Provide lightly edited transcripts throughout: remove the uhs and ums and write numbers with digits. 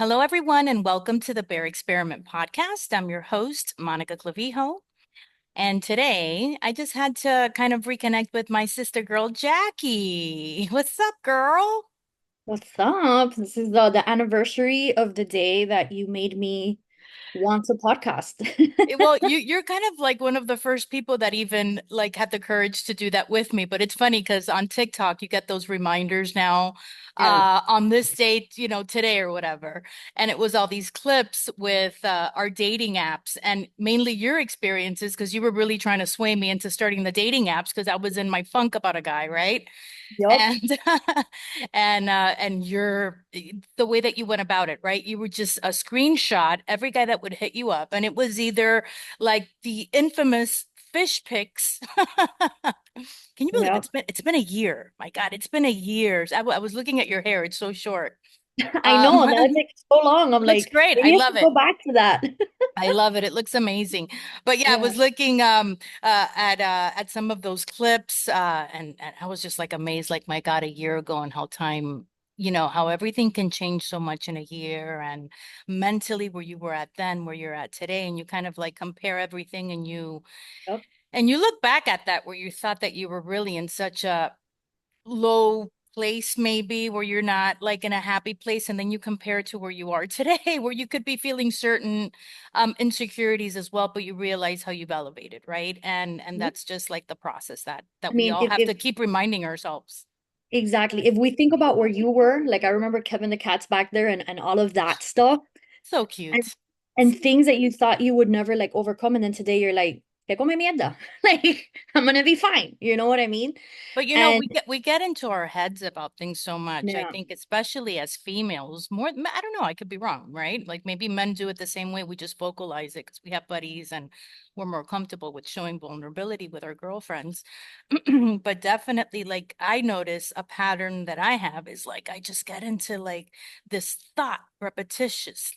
Hello, everyone, and welcome to the Bear Experiment podcast. I'm your host, Monica Clavijo. And today I just had to kind of reconnect with my sister girl, Jackie. What's up, girl? What's up? This is the anniversary of the day that you made me want to podcast. Well, you're kind of like one of the first people that even like had the courage to do that with me. But it's funny because on TikTok you get those reminders now, Yeah. on this date, today or whatever. And it was all these clips with our dating apps and mainly your experiences because you were really trying to sway me into starting the dating apps because I was in my funk about a guy, right? Yup. And and you're the way that you went about it, right? You were just a screenshot every guy that would hit you up, and it was either like the infamous fish pics. Can you believe Yep. it's been a year? My God, it's been a year. I was looking at your hair; it's so short. I know, and that It takes so long. I'm looks like, great. I maybe I love should it. go back to that. I love it. It looks amazing. But yeah, I Yeah. was looking at some of those clips and I was just like amazed, like my God, a year ago and how time, how everything can change so much in a year and mentally where you were at then, where you're at today, and you kind of like compare everything Yep. and you look back at that where you thought that you were really in such a low place maybe where you're not like in a happy place and then you compare it to where you are today where you could be feeling certain insecurities as well but you realize how you've elevated, right? And Mhm. that's just like the process that I we mean, all have to keep reminding ourselves. exactly. If we think about where you were, like I remember Kevin the Cat's back there and all of that stuff, So and cute. and things that you thought you would never like overcome, and then today you're like, que come mierda. Like, I'm gonna be fine. You know what I mean? But And we get into our heads about things so much. I yeah. think especially as females, more I don't know, I could be wrong, right? Like maybe men do it the same way. We just vocalize it because we have buddies and we're more comfortable with showing vulnerability with our girlfriends. But definitely like I notice a pattern that I have is like I just get into like this thought repetitious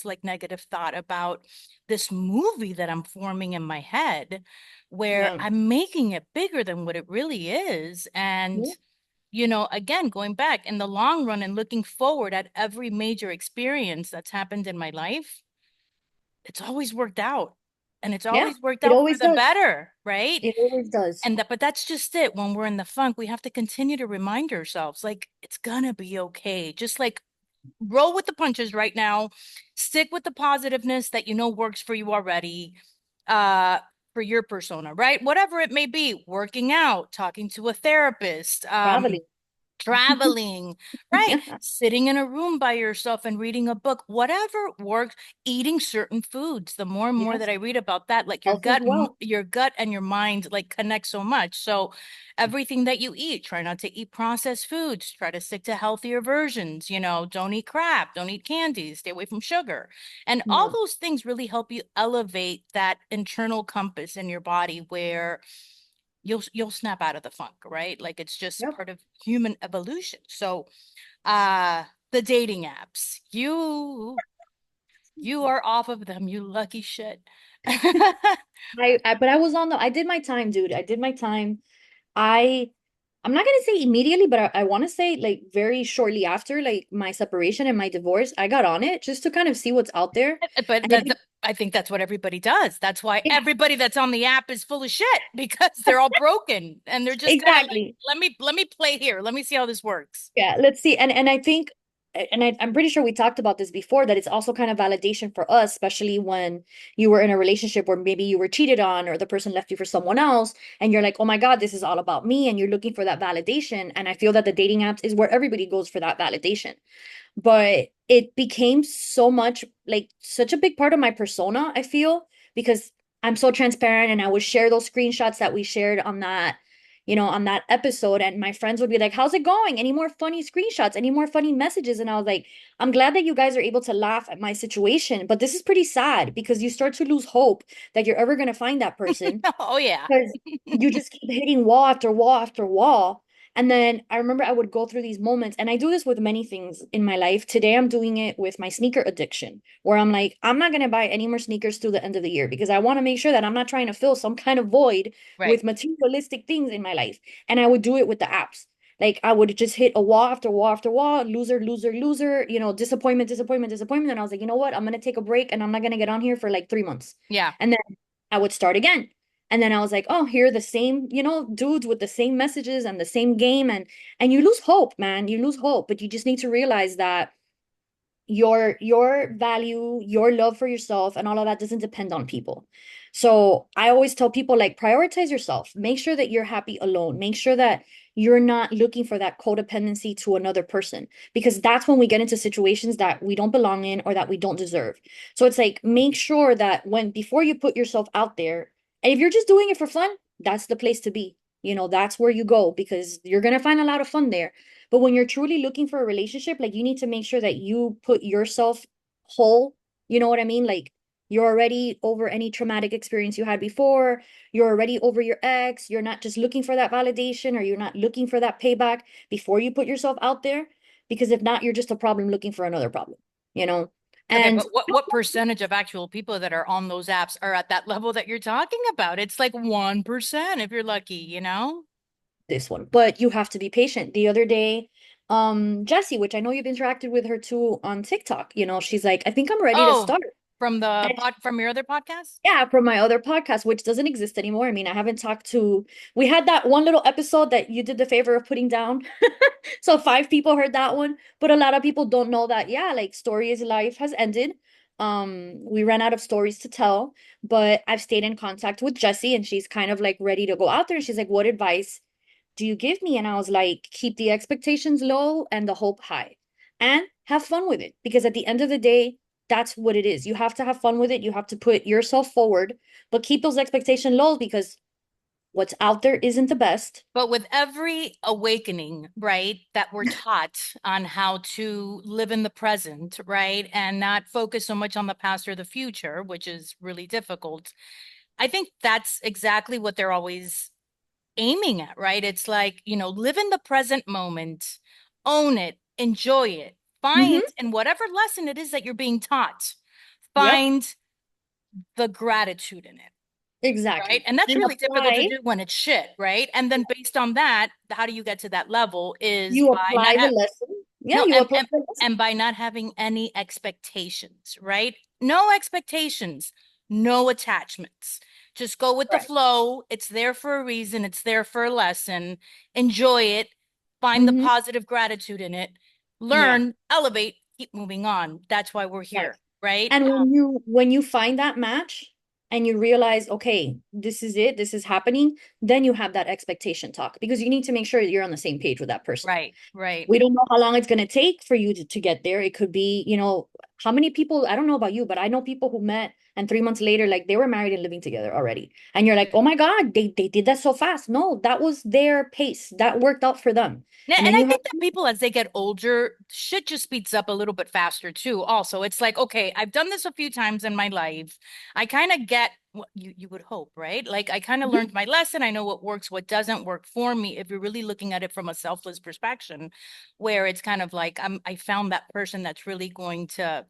like negative thought about this movie that I'm forming in my head where Yeah. I'm making it bigger than what it really is. And, Yeah. again, going back in the long run and looking forward at every major experience that's happened in my life, it's always worked out. And it's Yeah. always worked It out for always the does. better, right? It always does. But that's just it. When we're in the funk, we have to continue to remind ourselves, like, it's gonna be okay. Just like roll with the punches right now, stick with the positiveness that you know works for you already, uh for your persona, right? Whatever it may be, working out, talking to a therapist, Traveling. traveling, right? Yeah. Sitting in a room by yourself and reading a book, whatever works, eating certain foods. The more and more that Yes. I read about that, like Health as well. your gut and your mind like connect so much. So everything that you eat, try not to eat processed foods, try to stick to healthier versions, don't eat crap, don't eat candies, stay away from sugar. And all Yeah. those things really help you elevate that internal compass in your body where you'll snap out of the funk, right? Like it's just Yep. part of human evolution. So, the dating apps, you are off of them, you lucky shit. But I was on I did my time, dude. I did my time. I I'm not gonna say immediately, but I want to say like very shortly after like my separation and my divorce, I got on it just to kind of see what's out there. But And I think that's what everybody does. That's why yeah, everybody that's on the app is full of shit because they're all broken and they're just kind of like, exactly. let me play here. Let me see how this works. Yeah, let's see. And I think I'm pretty sure we talked about this before that it's also kind of validation for us, especially when you were in a relationship where maybe you were cheated on or the person left you for someone else and you're like, "Oh my God, this is all about me," and you're looking for that validation. And I feel that the dating apps is where everybody goes for that validation. But it became so much like such a big part of my persona, I feel, because I'm so transparent and I would share those screenshots that we shared on that, on that episode. And my friends would be like, "How's it going? Any more funny screenshots? Any more funny messages?" And I was like, "I'm glad that you guys are able to laugh at my situation, but this is pretty sad because you start to lose hope that you're ever going to find that person Oh yeah. because you just keep hitting wall after wall after wall. And then I remember I would go through these moments, and I do this with many things in my life. Today, I'm doing it with my sneaker addiction, where I'm like, I'm not going to buy any more sneakers through the end of the year because I want to make sure that I'm not trying to fill some kind of void Right. with materialistic things in my life. And I would do it with the apps. Like I would just hit a wall after wall after wall, loser, loser, loser, disappointment, disappointment, disappointment. And I was like, you know what? I'm gonna take a break and I'm not gonna get on here for like 3 months. Yeah. And then I would start again. And then I was like, oh, here are the same, dudes with the same messages and the same game. And you lose hope, man. You lose hope. But you just need to realize that your value, your love for yourself and all of that doesn't depend on people. So I always tell people, like, prioritize yourself. Make sure that you're happy alone. Make sure that you're not looking for that codependency to another person, because that's when we get into situations that we don't belong in or that we don't deserve. So it's like, make sure that before you put yourself out there, and if you're just doing it for fun, that's the place to be. That's where you go, because you're going to find a lot of fun there. But when you're truly looking for a relationship, like, you need to make sure that you put yourself whole. You know what I mean? Like, you're already over any traumatic experience you had before. You're already over your ex. You're not just looking for that validation, or you're not looking for that payback before you put yourself out there. Because if not, you're just a problem looking for another problem, you know? Okay, And but what percentage of actual people that are on those apps are at that level that you're talking about? It's like 1% if you're lucky, you know? this one, but you have to be patient. The other day, Jessie, which I know you've interacted with her too on TikTok, she's like, I think I'm ready to Oh, start. from the And pod from your other podcast? yeah, from my other podcast, which doesn't exist anymore. I mean, I haven't talked to, we had that one little episode that you did the favor of putting down. So 5 people heard that one, but a lot of people don't know that, yeah, like, Story is Life has ended. We ran out of stories to tell, but I've stayed in contact with Jessie, and she's kind of like ready to go out there. And she's like, what advice do you give me? And I was like, keep the expectations low and the hope high, and have fun with it. Because at the end of the day, that's what it is. You have to have fun with it. You have to put yourself forward, but keep those expectations low, because what's out there isn't the best. But with every awakening, right, that we're taught on how to live in the present, right, and not focus so much on the past or the future, which is really difficult, I think that's exactly what they're always aiming at, right? It's like, live in the present moment, own it, enjoy it, find, Mm-hmm. and whatever lesson it is that you're being taught, Yep. find the gratitude in it. Right. Exactly. And that's And really difficult to apply, do when it's shit. Right. And then based on that, how do you get to that level is you by not apply the have, lesson. Yeah, no, you and, apply and, the lesson. and by not having any expectations. Right. No expectations, no attachments. Just go with the Right. flow. It's there for a reason. It's there for a lesson. Enjoy it. Find the Mm-hmm. positive gratitude in it. Yeah. Learn, elevate, keep moving on. That's why we're Yes. here. Right. And when you find that match and you realize, okay, this is it, this is happening, then you have that expectation talk, because you need to make sure that you're on the same page with that person. Right. Right. We don't know how long it's going to take for you to get there. It could be, how many people, I don't know about you, but I know people who met and 3 months later, like, they were married and living together already. And you're like, oh my God, they did that so fast. No, that was their pace. That worked out for them. And And then I you have, think that people, as they get older, shit just speeds up a little bit faster too. Also, it's like, okay, I've done this a few times in my life. I kind of get what you would hope, right? Like, I kind of Mhm. learned my lesson. I know what works, what doesn't work for me. If you're really looking at it from a selfless perspective, where it's kind of like I found that person that's really going to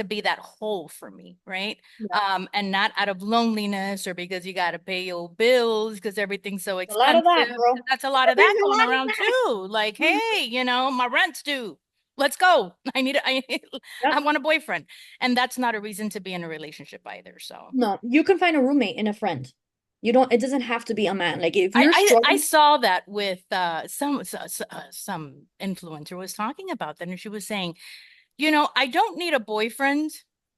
be that whole for me, right? Yeah, And not out of loneliness or because you got to pay your bills because everything's so a lot of that, expensive. girl. That's a lot of There's that a going lot of around that. too. Like, Mhm. hey, my rent's due. Let's go. I Yep. want a boyfriend. And that's not a reason to be in a relationship either. So No, you can find a roommate and a friend. It doesn't have to be a man. Like, if I you're I struggling, saw that with some influencer was talking about that, and she was saying, I don't need a boyfriend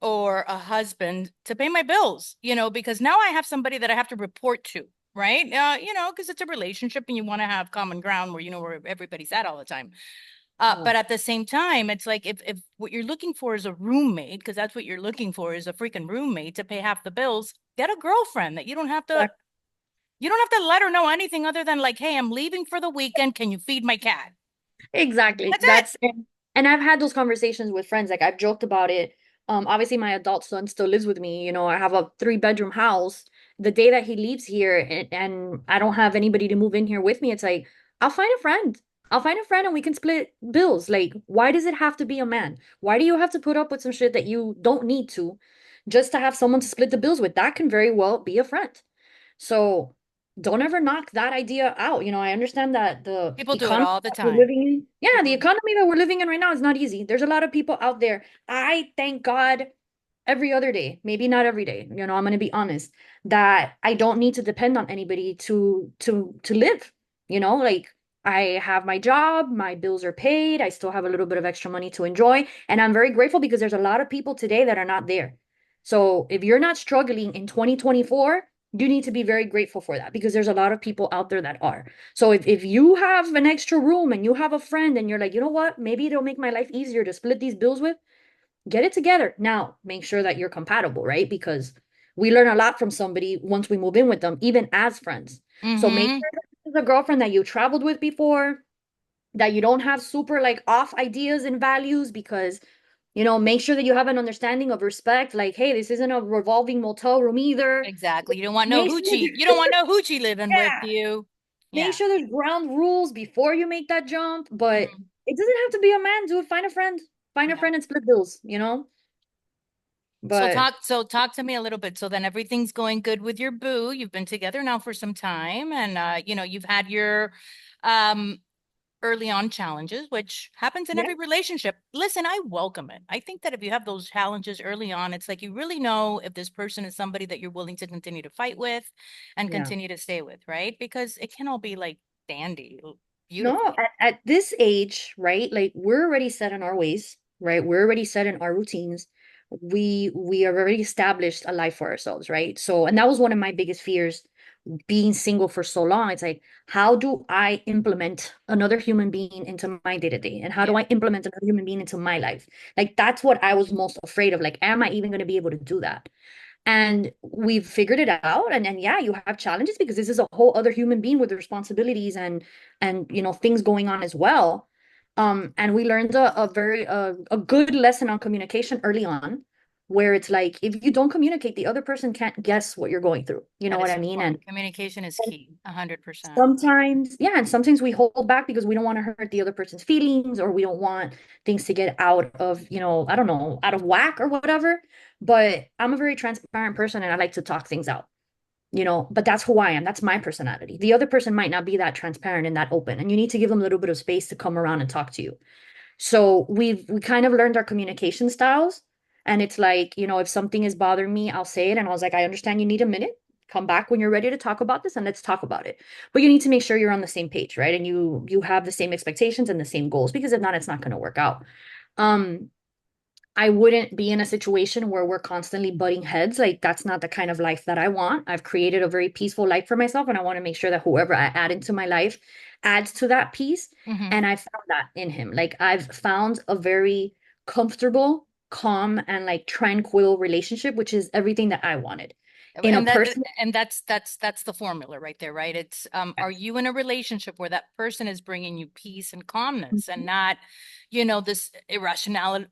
or a husband to pay my bills, because now I have somebody that I have to report to, right? Because it's a relationship and you want to have common ground where you know where everybody's at all the time. no, But at the same time, it's like if what you're looking for is a roommate, because that's what you're looking for is a freaking roommate to pay half the bills, get a girlfriend that you don't have to let her know anything other than like, hey, I'm leaving for the weekend. Can you feed my cat? exactly. That's it. And I've had those conversations with friends. Like, I've joked about it. Obviously my adult son still lives with me. I have a 3-bedroom house. The day that he leaves here, and I don't have anybody to move in here with me, it's like, I'll find a friend. I'll find a friend and we can split bills. Like, why does it have to be a man? Why do you have to put up with some shit that you don't need to, just to have someone to split the bills with? That can very well be a friend. So don't ever knock that idea out. I understand that the People do it economy all the that we're time. living in, yeah, the People, economy that we're living in right now is not easy. There's a lot of people out there. I thank God every other day, maybe not every day, I'm going to be honest, that I don't need to depend on anybody to live, like I have my job, my bills are paid, I still have a little bit of extra money to enjoy, and I'm very grateful because there's a lot of people today that are not there. So if you're not struggling in 2024, you need to be very grateful for that because there's a lot of people out there that are. So if you have an extra room and you have a friend and you're like, you know what, maybe it'll make my life easier to split these bills with, get it together. Now, make sure that you're compatible, right? Because we learn a lot from somebody once we move in with them, even as friends. So make mm-hmm. sure that this is a girlfriend that you traveled with before, that you don't have super like off ideas and values because make sure that you have an understanding of respect. Like, hey, this isn't a revolving motel room either. Exactly. You don't want no Make sure hoochie. You don't that, want no hoochie living with yeah, you. make Yeah. sure there's ground rules before you make that jump. But Mhm. it doesn't have to be a man. Do it. Find a Yeah. friend and split bills. But So talk to me a little bit. So then everything's going good with your boo. You've been together now for some time and you've had your um early on challenges, which happens in yeah, every relationship. Listen, I welcome it. I think that if you have those challenges early on, it's like you really know if this person is somebody that you're willing to continue to fight with and yeah. continue to stay with, right? Because it can all be like dandy, No, beautiful. at this age, right? Like we're already set in our ways, right? We're already set in our routines. We have already established a life for ourselves, right? So, and that was one of my biggest fears being single for so long. It's like, how do I implement another human being into my day to day? And how do Yeah. I implement another human being into my life? Like, that's what I was most afraid of. Like, am I even going to be able to do that? And we've figured it out. And yeah, you have challenges because this is a whole other human being with responsibilities and things going on as well. And we learned a very a good lesson on communication early on, where it's like if you don't communicate, the other person can't guess what you're going through. You know That is what I so mean? And important. Communication is key, 100%. sometimes, yeah, and sometimes we hold back because we don't want to hurt the other person's feelings or we don't want things to get out of, I don't know, out of whack or whatever. But I'm a very transparent person and I like to talk things out, but that's who I am. That's my personality. The other person might not be that transparent and that open, and you need to give them a little bit of space to come around and talk to you. So we kind of learned our communication styles. And it's like, if something is bothering me, I'll say it. And I was like, I understand you need a minute. Come back when you're ready to talk about this and let's talk about it. But you need to make sure you're on the same page, right? And you have the same expectations and the same goals because if not, it's not going to work out. Um, I wouldn't be in a situation where we're constantly butting heads. Like that's not the kind of life that I want. I've created a very peaceful life for myself, and I want to make sure that whoever I add into my life adds to that peace. Hmm. And I found that in him. Like I've found a very comfortable, calm, and like tranquil relationship, which is everything that I wanted in a And that person. and that's the formula right there, right? It's are you in a relationship where that person is bringing you peace and calmness and not, this irrationality,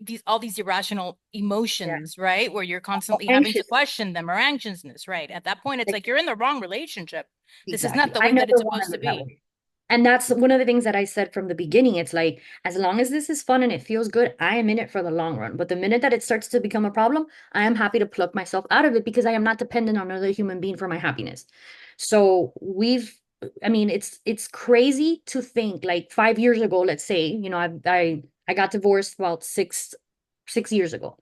these all these irrational Yeah. emotions, right? Where you're constantly having to Anxious. question them or anxiousness, right? At that point, it's like you're in the wrong relationship. This is not Exactly. the I way that never it's want to supposed to live that be. way. And that's one of the things that I said from the beginning. It's like, as long as this is fun and it feels good, I am in it for the long run. But the minute that it starts to become a problem, I am happy to pluck myself out of it because I am not dependent on another human being for my happiness. So I mean, it's crazy to think like 5 years ago, let's say, I got divorced about six years ago.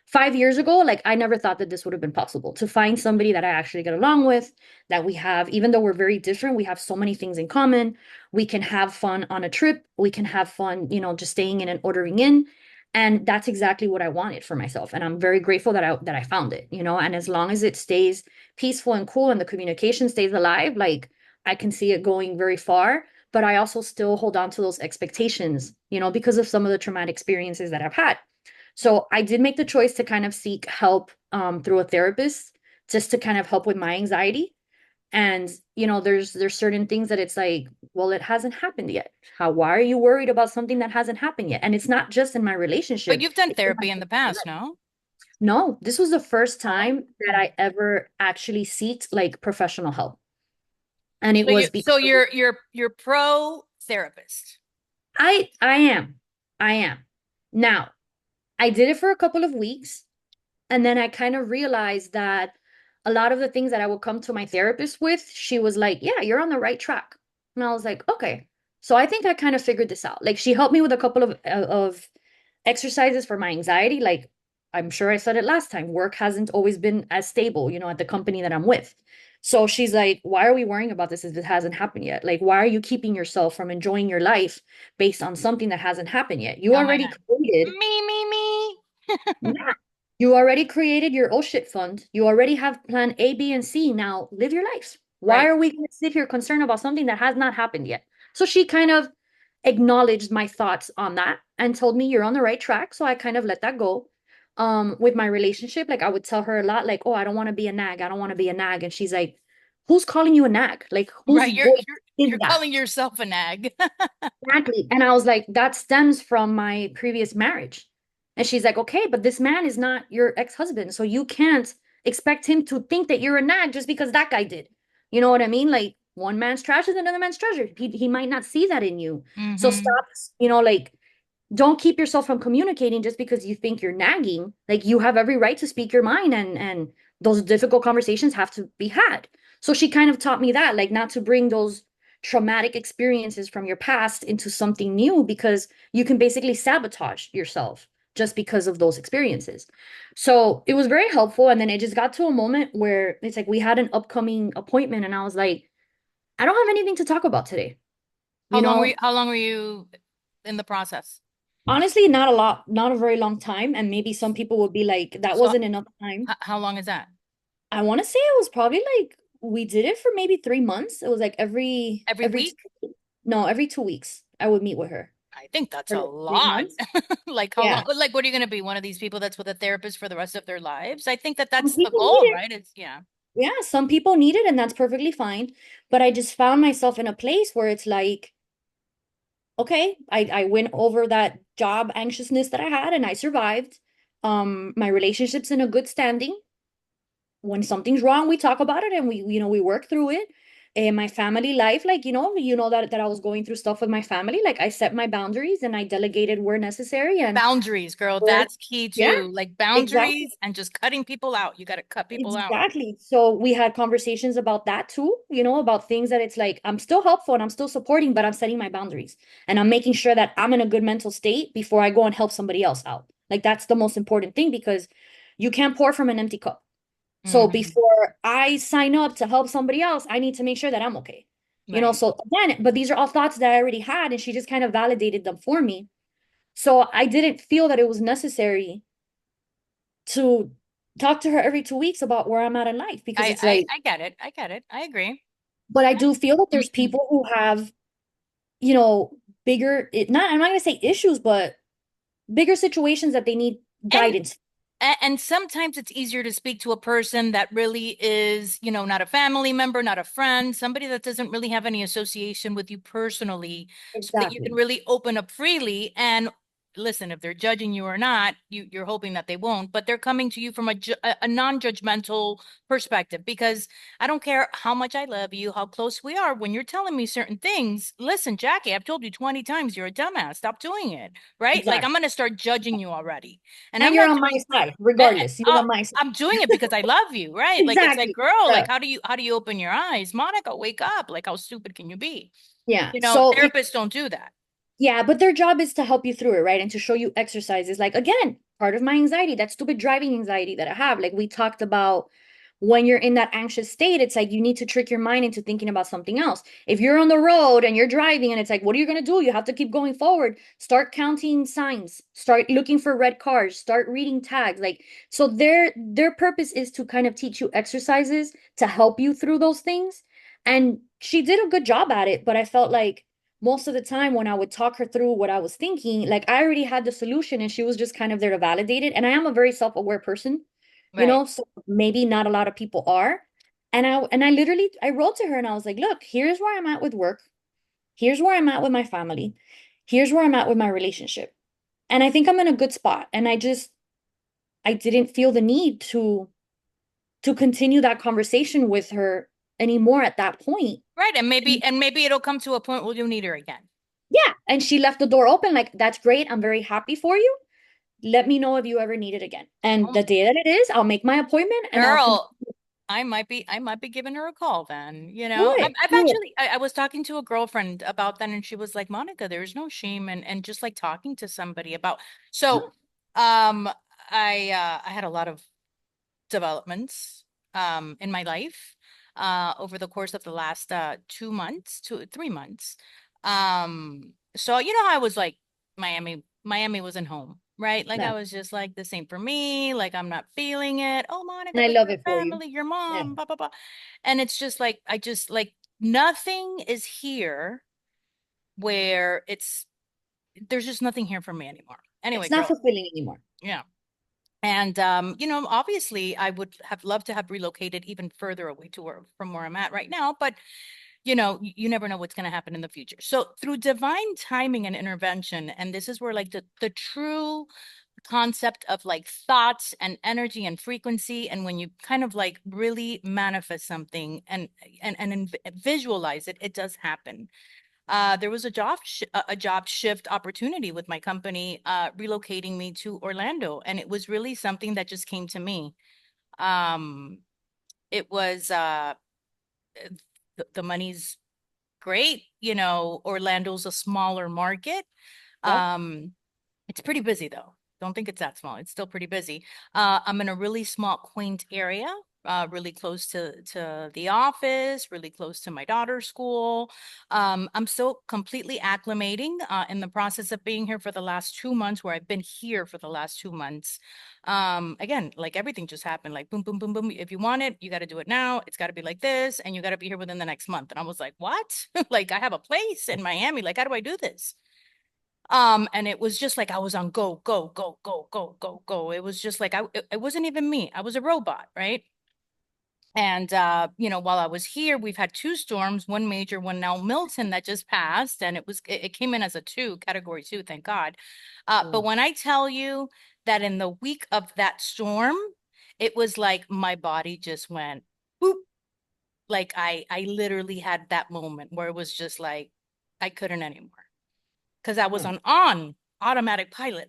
5 years ago, like I never thought that this would have been possible to find somebody that I actually get along with, that we have, even though we're very different, we have so many things in common. We can have fun on a trip. We can have fun, just staying in and ordering in. And that's exactly what I wanted for myself. And I'm very grateful that I found it, and as long as it stays peaceful and cool and the communication stays alive, like I can see it going very far. But I also still hold on to those expectations, because of some of the traumatic experiences that I've had. So I did make the choice to kind of seek help through a therapist just to kind of help with my anxiety. And there's certain things that it's like, well, it hasn't happened yet. Why are you worried about something that hasn't happened yet? And it's not just in my But relationship. you've done It's in my therapy in the past, life. no? No, this was the first No. time that I ever actually seeked like professional help. And it So you was so because you're pro therapist. I am. I am. Now, I did it for a couple of weeks. And then I kind of realized that a lot of the things that I would come to my therapist with, she was like, yeah, you're on the right track. And I was like, okay. So I think I kind of figured this out. Like she helped me with a couple of exercises for my anxiety. Like I'm sure I said it last time, work hasn't always been as stable, at the company that I'm with. So she's like, why are we worrying about this if it hasn't happened yet? Like, why are you keeping yourself from enjoying your life based on something that hasn't happened yet? You Oh my already God. created Me. yeah. You already created your oh shit fund. You already have plan A, B, and C. Now live your life. Why Right. are we going to sit here concerned about something that has not happened yet? So she kind of acknowledged my thoughts on that and told me you're on the right track. So I kind of let that go. With my relationship, like I would tell her a lot, like, oh, I don't want to be a nag. I don't want to be a nag. And she's like, who's calling you a nag? Like, whose Right. voice is You're that? calling yourself a nag. Exactly. And I was like, that stems from my previous marriage. And she's like, okay, but this man is not your ex-husband. So you can't expect him to think that you're a nag just because that guy did. You know what I mean? Like one man's trash is another man's treasure. He might not see that in you. So Hmm. stop, like don't keep yourself from communicating just because you think you're nagging. Like you have every right to speak your mind and those difficult conversations have to be had. So she kind of taught me that, like not to bring those traumatic experiences from your past into something new because you can basically sabotage yourself just because of those experiences. So it was very helpful. And then it just got to a moment where it's like we had an upcoming appointment and I was like, I don't have anything to talk about today. You know, How long were you in the process? honestly, not a lot, not a very long time. And maybe some people would be like, that So wasn't enough time. how long is that? I want to say it was probably like we did it for maybe 3 months. It was like Every week? no, every 2 weeks I would meet with her I think that's for a like three lot. months. Like how long, Yeah. like what are you going to be? One of these people that's with a therapist for the rest of their lives? I think that Some that's the people need goal, it. right? It's yeah. Yeah, some people need it, and that's perfectly fine. But I just found myself in a place where it's like, okay, I went over that job anxiousness that I had and I survived. My relationship's in a good standing. When something's wrong, we talk about it and we work through it. And my family life, like, that I was going through stuff with my family. Like I set my boundaries and I delegated where necessary and Boundaries, girl. where, That's key yeah, too. Like exactly. boundaries and just cutting people out. You got to cut people out. Exactly. So we had conversations about that too, about things that it's like I'm still helpful and I'm still supporting, but I'm setting my boundaries and I'm making sure that I'm in a good mental state before I go and help somebody else out. Like that's the most important thing because you can't pour from an empty cup. So Hmm. before I sign up to help somebody else, I need to make sure that I'm okay. Right. So again, but these are all thoughts that I already had, and she just kind of validated them for me. So I didn't feel that it was necessary to talk to her every 2 weeks about where I'm at in life because it's like, I get it. I get it. I agree. but I do feel that there's people who have, you know, I'm not gonna say issues, but bigger situations that they need And guidance. and sometimes it's easier to speak to a person that really is, not a family member, not a friend, somebody that doesn't really have any association with you personally, so that you can Exactly. really open up freely. And listen, if they're judging you or not, you're hoping that they won't, but they're coming to you from a non-judgmental perspective. Because I don't care how much I love you, how close we are, when you're telling me certain things, listen, Jackie, I've told you 20 times you're a dumbass. Stop doing it, right? Like I'm Exactly. going to start judging you already. And And I'm you're not on my doing side, and, regardless. You're on my side. I'm doing it because I love you, right? Like it's like, Exactly. girl, like Yeah. how do you open your eyes? Monica, wake up. Like how stupid can you be? Yeah. So Therapists don't do that. yeah, but their job is to help you through it, right? And to show you exercises. Like, again, part of my anxiety, that stupid driving anxiety that I have. Like, we talked about when you're in that anxious state, it's like you need to trick your mind into thinking about something else. If you're on the road and you're driving and it's like, what are you going to do? You have to keep going forward. Start counting signs, start looking for red cars, start reading tags. Like, so their purpose is to kind of teach you exercises to help you through those things. And she did a good job at it, but I felt like most of the time when I would talk her through what I was thinking, like I already had the solution and she was just kind of there to validate it. And I am a very self-aware person, Right. so maybe not a lot of people are. And I literally I wrote to her and I was like, look, here's where I'm at with work. Here's where I'm at with my family. Here's where I'm at with my relationship. And I think I'm in a good spot. And I didn't feel the need to continue that conversation with her anymore at that point. Right. And And maybe it'll come to a point where you'll need her again. yeah, and she left the door open like, that's great. I'm very happy for you. Let me know if you ever need it again. And Oh, the day that it is, I'll make my appointment and I'll girl, continue. I might be giving her a call then, you Do know. it. I've Do it. actually I was talking to a girlfriend about that and she was like, Monica, there's no shame and just like talking to somebody about so No, um I had a lot of developments in my life over the course of the last 2 months, 3 months. So you know, I was like Miami wasn't home, right? Like I no. was just like, this ain't for me, like I'm not feeling it. Oh, And Monica, I but love your it for you. family, your Yeah. mom, blah blah blah. And it's just like I just like nothing is here where it's there's just nothing here for me anymore. Anyway, It's not girl, fulfilling anymore. yeah. And you know, obviously I would have loved to have relocated even further away to where from where I'm at right now, but you know, you never know what's going to happen in the future. So through divine timing and intervention, and this is where like the true concept of like thoughts and energy and frequency, and when you kind of like really manifest something and visualize it, it does happen. There was a job shift opportunity with my company relocating me to Orlando, and it was really something that just came to me. Um, it was the money's great, you know. Orlando's a smaller market. Yep. Um, it's pretty busy though. Don't think it's that small. It's still pretty busy. I'm in a really small, quaint area, really close to the office, really close to my daughter's school. I'm still completely acclimating in the process of being here for the last 2 months, where I've been here for the last 2 months. Again, like everything just happened, like boom, boom, boom, boom. If you want it, you got to do it now. It's got to be like this, and you got to be here within the next month. And I was like, what? Like I have a place in Miami. Like, how do I do this? And it was just like I was on go, go, go, go, go, go, go. It was just like it wasn't even me. I was a robot, right? And you know, while I was here, we've had two storms, one major, one now Milton that just passed, and it came in as a category 2, thank God. But Mm. when I tell you that in the week of that storm, it was like my body just went boop. Like I literally had that moment where it was just like I couldn't anymore because I was Mm. on automatic pilot,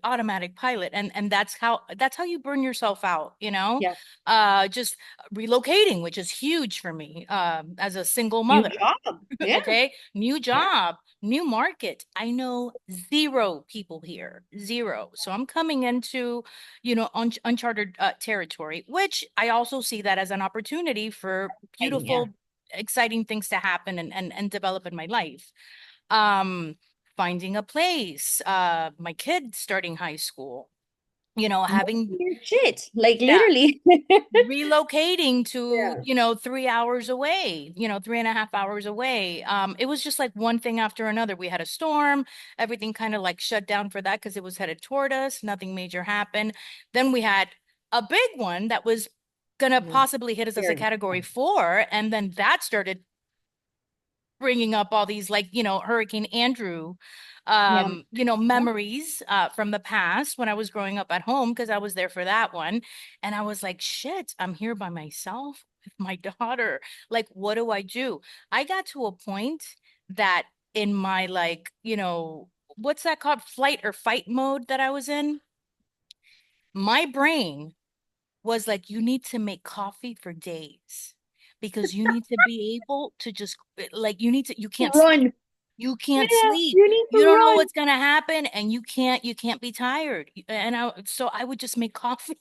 and that's how you burn yourself out, you know. Yeah. Just relocating, which is huge for me as a single New mother. job. Yeah. Okay, new Yeah. job, new market. I know zero people here, zero. So I'm coming into, you know, uncharted territory, which I also see that as an opportunity for Exciting. Yeah. beautiful, exciting things to happen and develop in my life. um Finding a place, my kid starting high school, you know, having, Moving your shit. Like yeah, literally. relocating to, Yeah. you know, 3 hours away, you know, 3.5 hours away. It was just like one thing after another. We had a storm, everything kind of like shut down for that because it was headed toward us, nothing major happened. Then we had a big one that was gonna Mm. possibly hit us as a Very. category 4, and then that started bringing up all these, like, you know, Hurricane Andrew, Yeah. you know, Yeah. memories from the past when I was growing up at home, because I was there for that one. And I was like, shit, I'm here by myself with my daughter. Like, what do I do? I got to a point that in my, like, you know, what's that called? Flight or fight mode that I was in. My brain was like, you need to make coffee for days because you need to be able to just like, you can't sleep. Run. You can't Yeah. sleep. You need to You don't know run. what's gonna happen, and you can't be tired. And so I would just make coffee.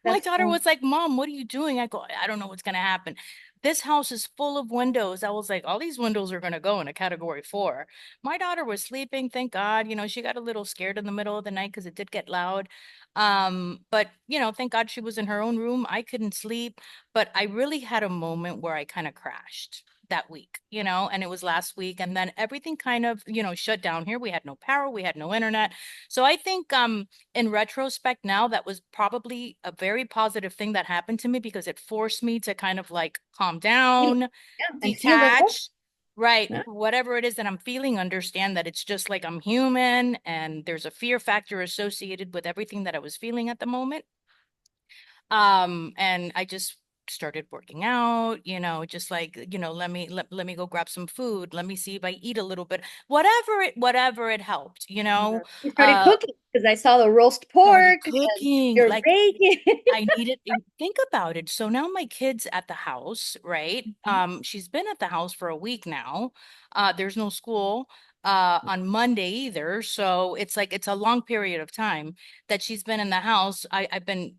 My That's daughter fun. was like, Mom, what are you doing? I go, I don't know what's gonna happen. This house is full of windows. I was like, all these windows are gonna go in a category 4. My daughter was sleeping, thank God. You know, she got a little scared in the middle of the night because it did get loud. But you know, thank God she was in her own room. I couldn't sleep, but I really had a moment where I kind of crashed that week, you know, and it was last week. And then everything kind of, you know, shut down here. We had no power, we had no internet. So I think in retrospect now, that was probably a very positive thing that happened to me because it forced me to kind of like calm Feel- down, Yeah. And feel it all. detach, right? Yeah. Whatever it is that I'm feeling, understand that it's just like I'm human and there's a fear factor associated with everything that I was feeling at the moment. And I just started working out, just like, let me go grab some food. Let me see if I eat a little bit. Whatever it helped, Yeah. You started cooking because I saw the roast started pork and cooking. your Like bacon. I needed think about it. So now my kid's at the house, right? She's been at the house for a week now. There's no school on Monday either. So it's like it's a long period of time that she's been in the house. I've been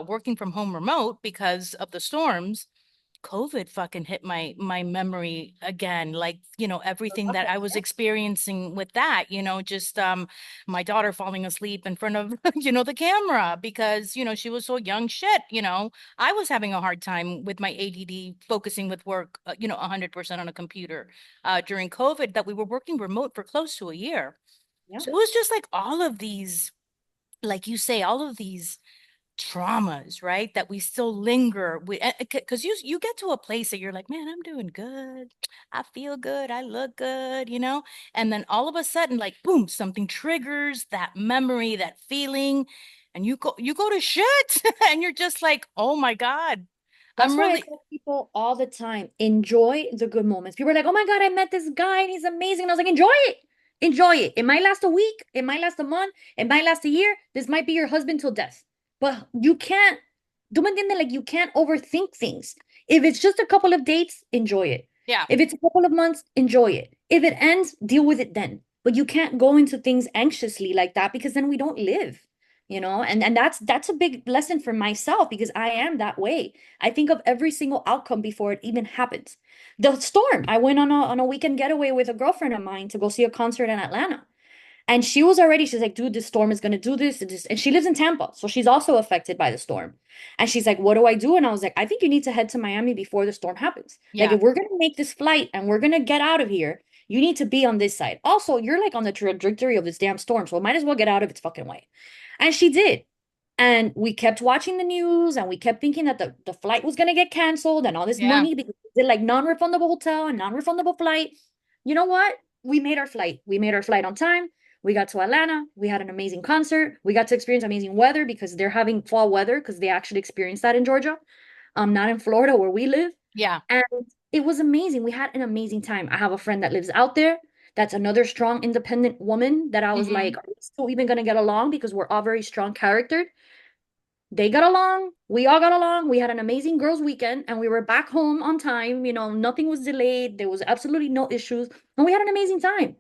working from home remote because of the storms. COVID fucking hit my memory again, like, everything that I was experiencing with that, just my daughter falling asleep in front of, the camera because, she was so young. Shit, I was having a hard time with my ADD focusing with work, 100% on a computer during COVID that we were working remote for close to a year. Yeah, So it was just like all of these, like you say, all of these traumas, right? That we still linger with, because you get to a place that you're like, man, I'm doing good. I feel good. I look good, and then all of a sudden, like, boom, something triggers that memory, that feeling, and you go to shit, and you're just like, oh my God, that's I'm why I really, tell people all the time, enjoy the good moments. People are like, oh my God, I met this guy and he's amazing. And I was like, enjoy it. Enjoy it. It might last a week. It might last a month. It might last a year. This might be your husband till death. But you can't, do me entiende? Like, you can't overthink things. If it's just a couple of dates, enjoy it. yeah, If it's a couple of months, enjoy it. If it ends, deal with it then. But you can't go into things anxiously like that because then we don't live, and that's a big lesson for myself because I am that way. I think of every single outcome before it even happens. The storm. I went on a weekend getaway with a girlfriend of mine to go see a concert in Atlanta. And she's like, dude, this storm is gonna do this. And she lives in Tampa. So she's also affected by the storm. And she's like, what do I do? And I was like, I think you need to head to Miami before the storm happens. Like, yeah, if we're gonna make this flight and we're gonna get out of here, you need to be on this side. Also, you're like on the trajectory of this damn storm. So might as well get out of its fucking way. And she did. And we kept watching the news and we kept thinking that the flight was going to get canceled and all this yeah, money because they're like non-refundable hotel and non-refundable flight. You know what? We made our flight. We made our flight on time. We got to Atlanta. We had an amazing concert. We got to experience amazing weather because they're having fall weather because they actually experienced that in Georgia, not in Florida where we live. yeah, And it was amazing. We had an amazing time. I have a friend that lives out there. That's another strong, independent woman that I was hmm, like, are we still even going to get along because we're all very strong character. They got along. We all got along. We had an amazing girls' weekend and we were back home on time. Nothing was delayed. There was absolutely no issues. And we had an amazing time.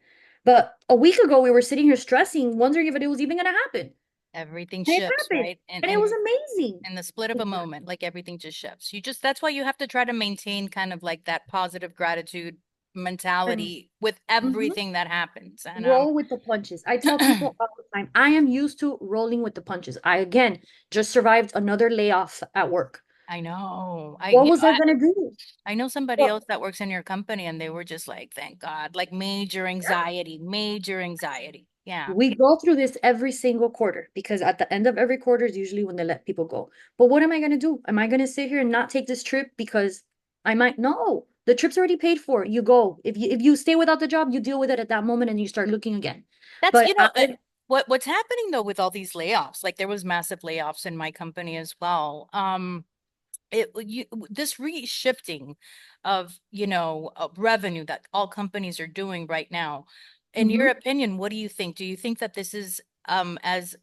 But a week ago, we were sitting here stressing, wondering if it was even going to happen. everything And it shifts, happened. right? And And it was amazing. in the split of a moment, like everything just shifts. That's why you have to try to maintain kind of like that positive gratitude And mentality with mhm, everything that happens. And roll with the punches. I tell people all the time, I am used to rolling with the punches. I, again, just survived another layoff at work. I know. What was I going to do? I know somebody Well, else that works in your company and they were just like, thank God, like major anxiety, major anxiety. Yeah. we go through this every single quarter because at the end of every quarter is usually when they let people go. But what am I going to do? Am I going to sit here and not take this trip because I might? No, the trip's already paid for. You go. If you stay without the job, you deal with it at that moment and you start looking again. That's, But I what's happening though with all these layoffs, like there was massive layoffs in my company as well. This reshifting of of revenue that all companies are doing right now, in your Mhm. opinion, what do you think that this is as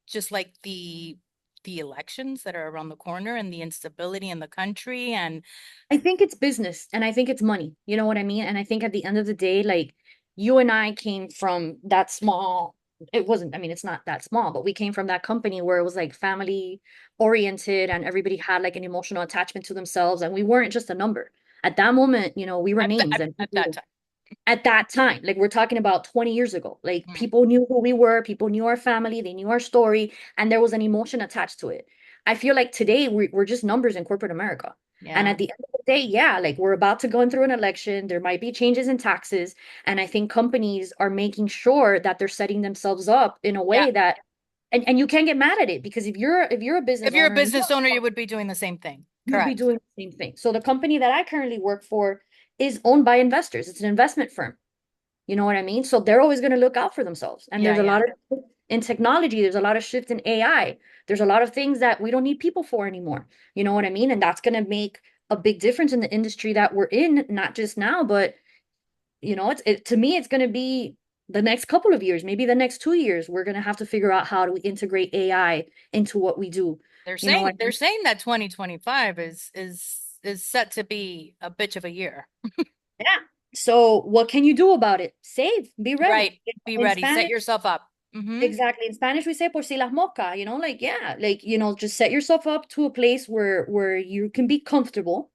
just like the elections that are around the corner and the instability in the country and I think it's business and I think it's money. You know what I mean? And I think at the end of the day, like you and I came from that small, it wasn't, I mean, it's not that small, but we came from that company where it was like family oriented and everybody had like an emotional attachment to themselves. And we weren't just a number. At that moment, we were names and at that people time. at that time, like we're talking about 20 years ago, like Mm, people knew who we were, people knew our family, they knew our story, and there was an emotion attached to it. I feel like today we're just numbers in corporate America. And yeah, at the end of the day, yeah, like we're about to go through an election, there might be changes in taxes, and I think companies are making sure that they're setting themselves up in a yeah. way that and you can't get mad at it because if you're a business If you're a owner and business owner, you would be doing the same thing. you'd be Correct. doing the same thing. So the company that I currently work for is owned by investors. It's an investment firm. You know what I mean? So they're always going to look out for themselves. And Yeah, there's a yeah. lot of in technology. There's a lot of shift in AI. There's a lot of things that we don't need people for anymore. You know what I mean? And that's going to make a big difference in the industry that we're in, not just now, but to me, it's going to be the next couple of years, maybe the next 2 years. We're going to have to figure out how do we integrate AI into what we do. They're You know saying what I they're mean? saying that 2025 is set to be a bitch of a year. Yeah. So what can you do about it? Save, be ready. Right. Be In ready. Set Spanish, yourself up. exactly. In Spanish, we say por si las moscas, like, yeah, like, just set yourself up to a place where you can be comfortable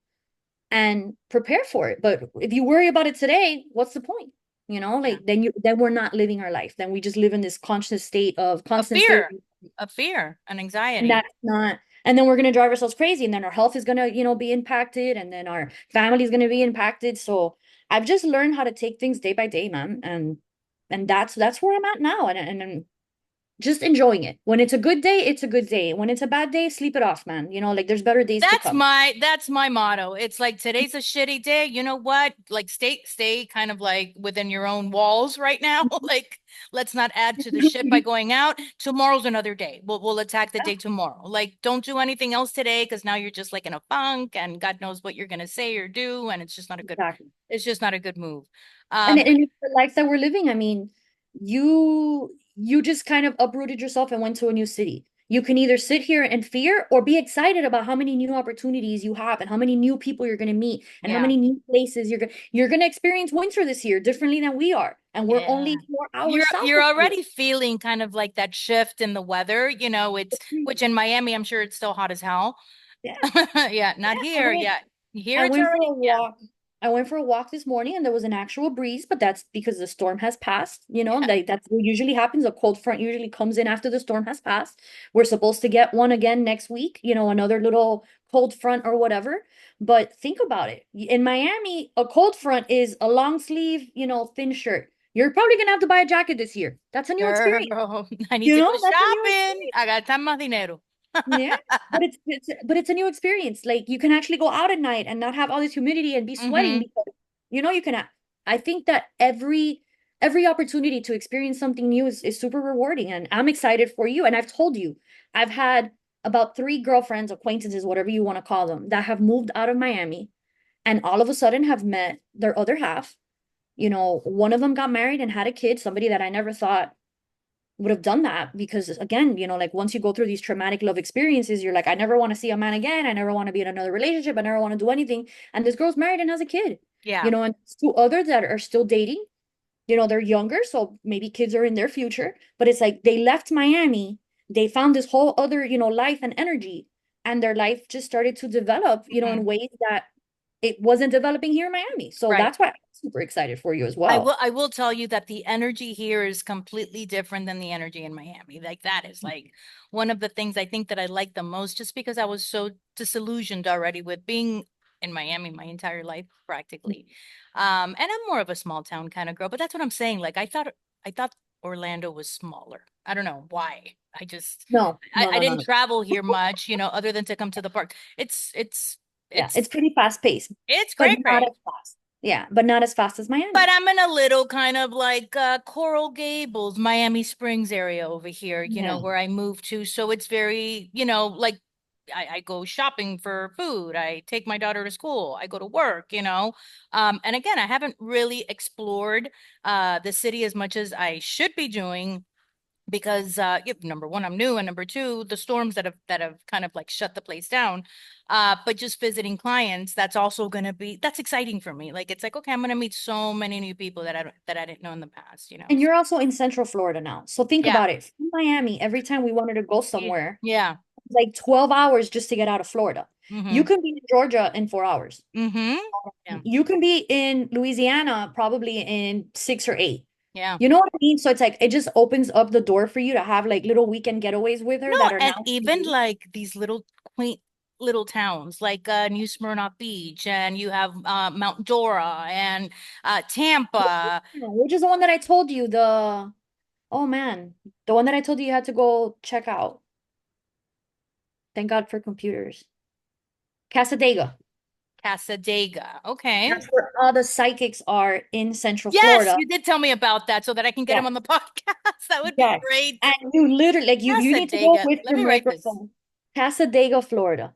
and prepare for it. But if you worry about it today, what's the point? Yeah. Like then we're not living our life. Then we just live in this Of constant state, fear. Of fear and and anxiety. that's not. And then we're gonna drive ourselves crazy, and then our health is gonna, be impacted, and then our family is gonna be impacted. So I've just learned how to take things day by day, man, and that's where I'm at now, and just enjoying it. When it's a good day, it's a good day. When it's a bad day, sleep it off, man. Like there's better days to come. That's my motto. It's like today's a shitty day. You know what? Like stay kind of like within your own walls right now. Like let's not add to the shit by going out. Tomorrow's another day. We'll attack the day tomorrow. Like don't do anything else today because now you're just like in a funk and God knows what you're gonna say or do and Exactly. it's just not a good move. And it's the life that we're living. I mean, you just kind of uprooted yourself and went to a new city. You can either sit here and fear or be excited about how many new opportunities you have and how many new people you're going to meet and how Yeah. many new places you're going to experience winter this year differently than we are. And we're Yeah. only 4 hours south You're of you. already feeling kind of like that shift in the weather, it's which in Miami, I'm sure it's still hot as hell. Yeah. Yeah, not Yeah, here. Yeah. I Here it's went for already, a yeah. walk. I went for a walk this morning and there was an actual breeze, but that's because the storm has passed. Yeah. Like that's what usually happens. A cold front usually comes in after the storm has passed. We're supposed to get one again next week, another little cold front or whatever. But think about it. In Miami, a cold front is a long sleeve, thin shirt. You're probably gonna have to buy a jacket this year. That's a new experience. Girl, I need to go That's a new shopping. experience. I got time más dinero. Yeah, but it's a new experience. Like you can actually go out at night and not have all this humidity and be sweating Mm-hmm. because you can. I think that every opportunity to experience something new is super rewarding, and I'm excited for you. And I've told you, I've had about 3 girlfriends, acquaintances, whatever you want to call them, that have moved out of Miami, and all of a sudden have met their other half. One of them got married and had a kid, somebody that I never thought would have done that because again, like once you go through these traumatic love experiences, you're like, I never want to see a man again. I never want to be in another relationship. I never want to do anything. And this girl's married and has a kid, Yeah. and 2 others that are still dating. They're younger, so maybe kids are in their future, but it's like they left Miami, they found this whole other, life and energy, and their life just started to develop, in Hmm. ways that it wasn't developing here in Miami. So Right. that's why I'm super excited for you as well. I will tell you that the energy here is completely different than the energy in Miami. Like that is like one of the things I think that I like the most, just because I was so disillusioned already with being in Miami my entire life practically. And I'm more of a small town kind of girl, but that's what I'm saying. Like I thought Orlando was smaller. I don't know why. No, no, I no, no, didn't no. travel here much, other than to come to the park. Yeah, It's it's pretty fast paced, it's but great, not great. as fast. Yeah, but not as fast as But Miami. I'm in a little kind of like Coral Gables, Miami Springs area over here, Yeah. where I moved to. So it's very, like I go shopping for food. I take my daughter to school. I go to work, And again, I haven't really explored the city as much as I should be doing because number one, I'm new, and number two, the storms that have kind of like shut the place down. But just visiting clients, that's exciting for me. Like it's like, okay, I'm gonna meet so many new people that I didn't know in the past, And So you're also in Central Florida now. So think yeah. about it. From Miami, every time we wanted to go somewhere, Yeah. it's like 12 hours just to get out of Florida. You Mm-hmm. can be in Georgia in 4 hours. Mm-hmm. Yeah. You can be in Louisiana probably in 6 or 8. Yeah. You know what I mean? So it's like it just opens up the door for you to have like little weekend getaways with her No, that are and now. even like these little quaint little towns like New Smyrna Beach, and you have Mount Dora and Tampa. Which is the one that I told you, oh man, the one that I told you had to go check out. Thank God for computers. Casadega. Casadega. Okay. That's where all the psychics are in Central Yes, Florida. you did tell me about that so that I can get him Yes, on the podcast. That would be yes. great. And you literally like you need to go Casadega. with Let your me write this. microphone. Casadega, Florida.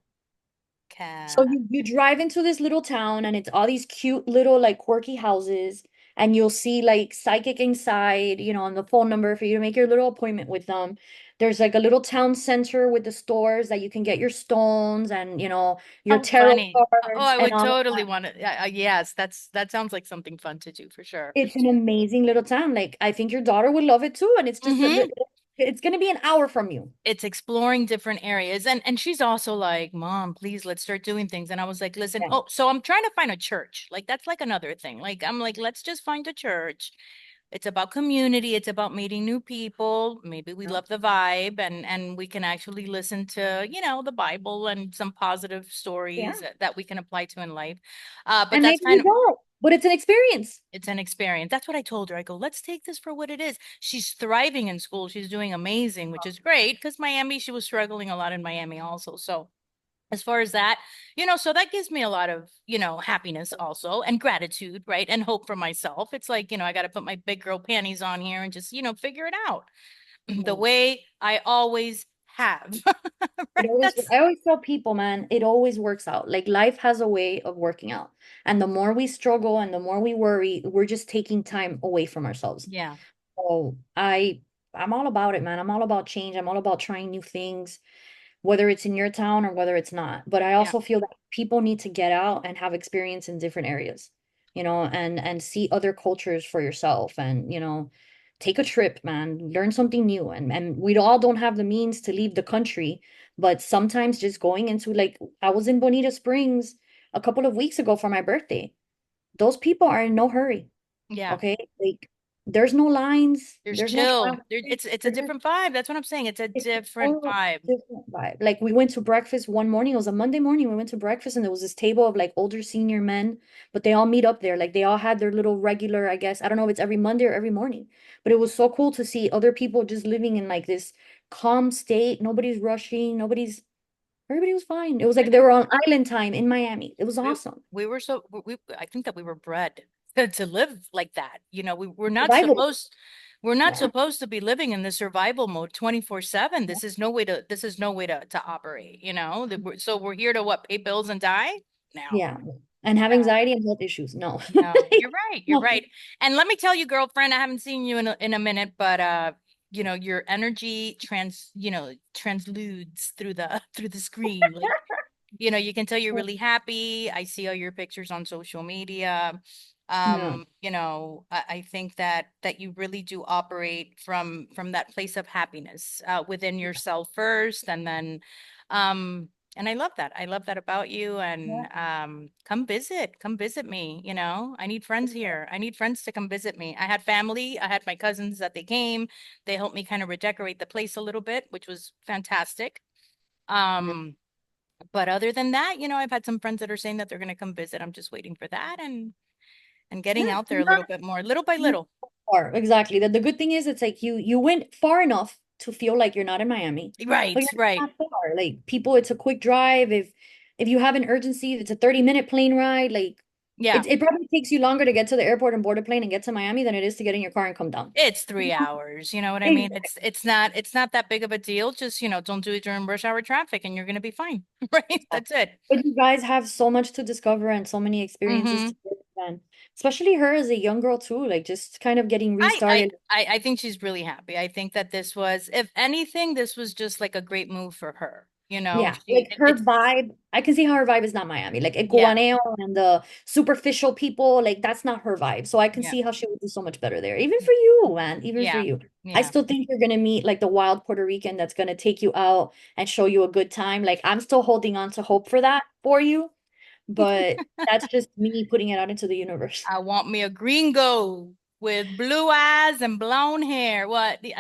So Ca you drive into this little town and it's all these cute little like quirky houses and you'll see like psychic inside, on the phone number for you to make your little appointment with them. There's like a little town center with the stores that you can get your stones and your How tarot funny. Oh, cards I and would all of totally that. want to. Yes, that sounds like something fun to do for sure. It's an amazing little town. Like I think your daughter would love it too. And it's just Hmm. it's gonna be an hour from you. It's exploring different areas. And she's also like, Mom, please, let's start doing things. And I was like, listen, Yeah. oh, so I'm trying to find a church. Like that's like another thing. Like I'm like, let's just find a church. It's about community. It's about meeting new people. Maybe we love the vibe and we can actually listen to, the Bible and some positive stories Yeah. that we can apply to in life. But And that's maybe kind you of don't, but it's an experience. it's an experience. That's what I told her. I go, let's take this for what it is. She's thriving in school. She's doing amazing, which is great because Miami, she was struggling a lot in Miami also. So as far as that, so that gives me a lot of, happiness also and gratitude, right? And hope for myself. It's like, I got to put my big girl panties on here and just, figure it out the Yeah. way I always have. It Right? always, That's, I always tell people, man, it always works out. Like life has a way of working out. And the more we struggle and the more we worry, we're just taking time away from ourselves. yeah, So I'm all about it, man. I'm all about change. I'm all about trying new things, whether it's in your town or whether it's not. But I yeah, also feel that people need to get out and have experience in different areas, and see other cultures for yourself and, take a trip, man, learn something new. And we all don't have the means to leave the country, but sometimes just going into like I was in Bonita Springs a couple of weeks ago for my birthday. Those people are in no hurry. yeah. Okay? Like there's no lines, There's there's no chill. traffic. It's a They're just different vibe. That's what I'm saying. It's a it's a different total vibe. different vibe. Like we went to breakfast one morning. It was a Monday morning. We went to breakfast and there was this table of like older senior men, but they all meet up there. Like they all had their little regular, I guess. I don't know if it's every Monday or every morning. But it was so cool to see other people just living in like this calm state. Nobody's rushing. Everybody was fine. It was like they were on island time in Miami. It was we awesome. we were so we I think that we were bred to live like that. Survival. We're not Yeah. supposed to be living in the survival mode 24/7. This is no way to operate, So we're here to what, pay bills and die? No. Yeah. And have No. anxiety and health issues. No. No. You're right. You're No. right. And let me tell you, girlfriend, I haven't seen you in a minute, but your energy transludes through the through the screen. Like you can tell you're really happy. I see all your pictures on social media. Yeah. I think that you really do operate from that place of happiness within yourself first, and then, and I love that. I love that about you. And Yeah. come visit me. I need friends here. I need friends to come visit me. I had family. I had my cousins that they came. They helped me kind of redecorate the place a little bit, which was fantastic. Yeah. Um, but other than that, I've had some friends that are saying that they're going to come visit. I'm just waiting for that and getting Yeah. out there a little bit more, little by You little. are exactly. The good thing is it's like you went far enough to feel like you're not in Miami, but Right, you're right. not far. Like people, it's a quick drive. If you have an urgency, it's a 30-minute plane ride. Like Yeah, it probably takes you longer to get to the airport and board a plane and get to Miami than it is to get in your car and come down. it's 3 hours. You know what I mean? Exactly. It's not that big of a deal. Just, don't do it during rush hour traffic and you're going to be fine. Right? That's it. But you guys have so much to discover and so many experiences Hmm. to live, and especially her as a young girl too, like just kind of getting I, I restarted. I think she's really happy. I think that this was, if anything, this was just like a great move for her. Yeah, She like her vibe, I can see how her vibe is not Miami. Like El yeah, Cubaneo and the superficial people, like that's not her vibe. So I can yeah, see how she would do so much better there. Even for you, man, even for yeah, you. I yeah. still think you're gonna meet like the wild Puerto Rican that's gonna take you out and show you a good time. Like I'm still holding on to hope for that for you, but that's just me putting it out into the universe. I want me a gringo with blue eyes and blonde hair. What the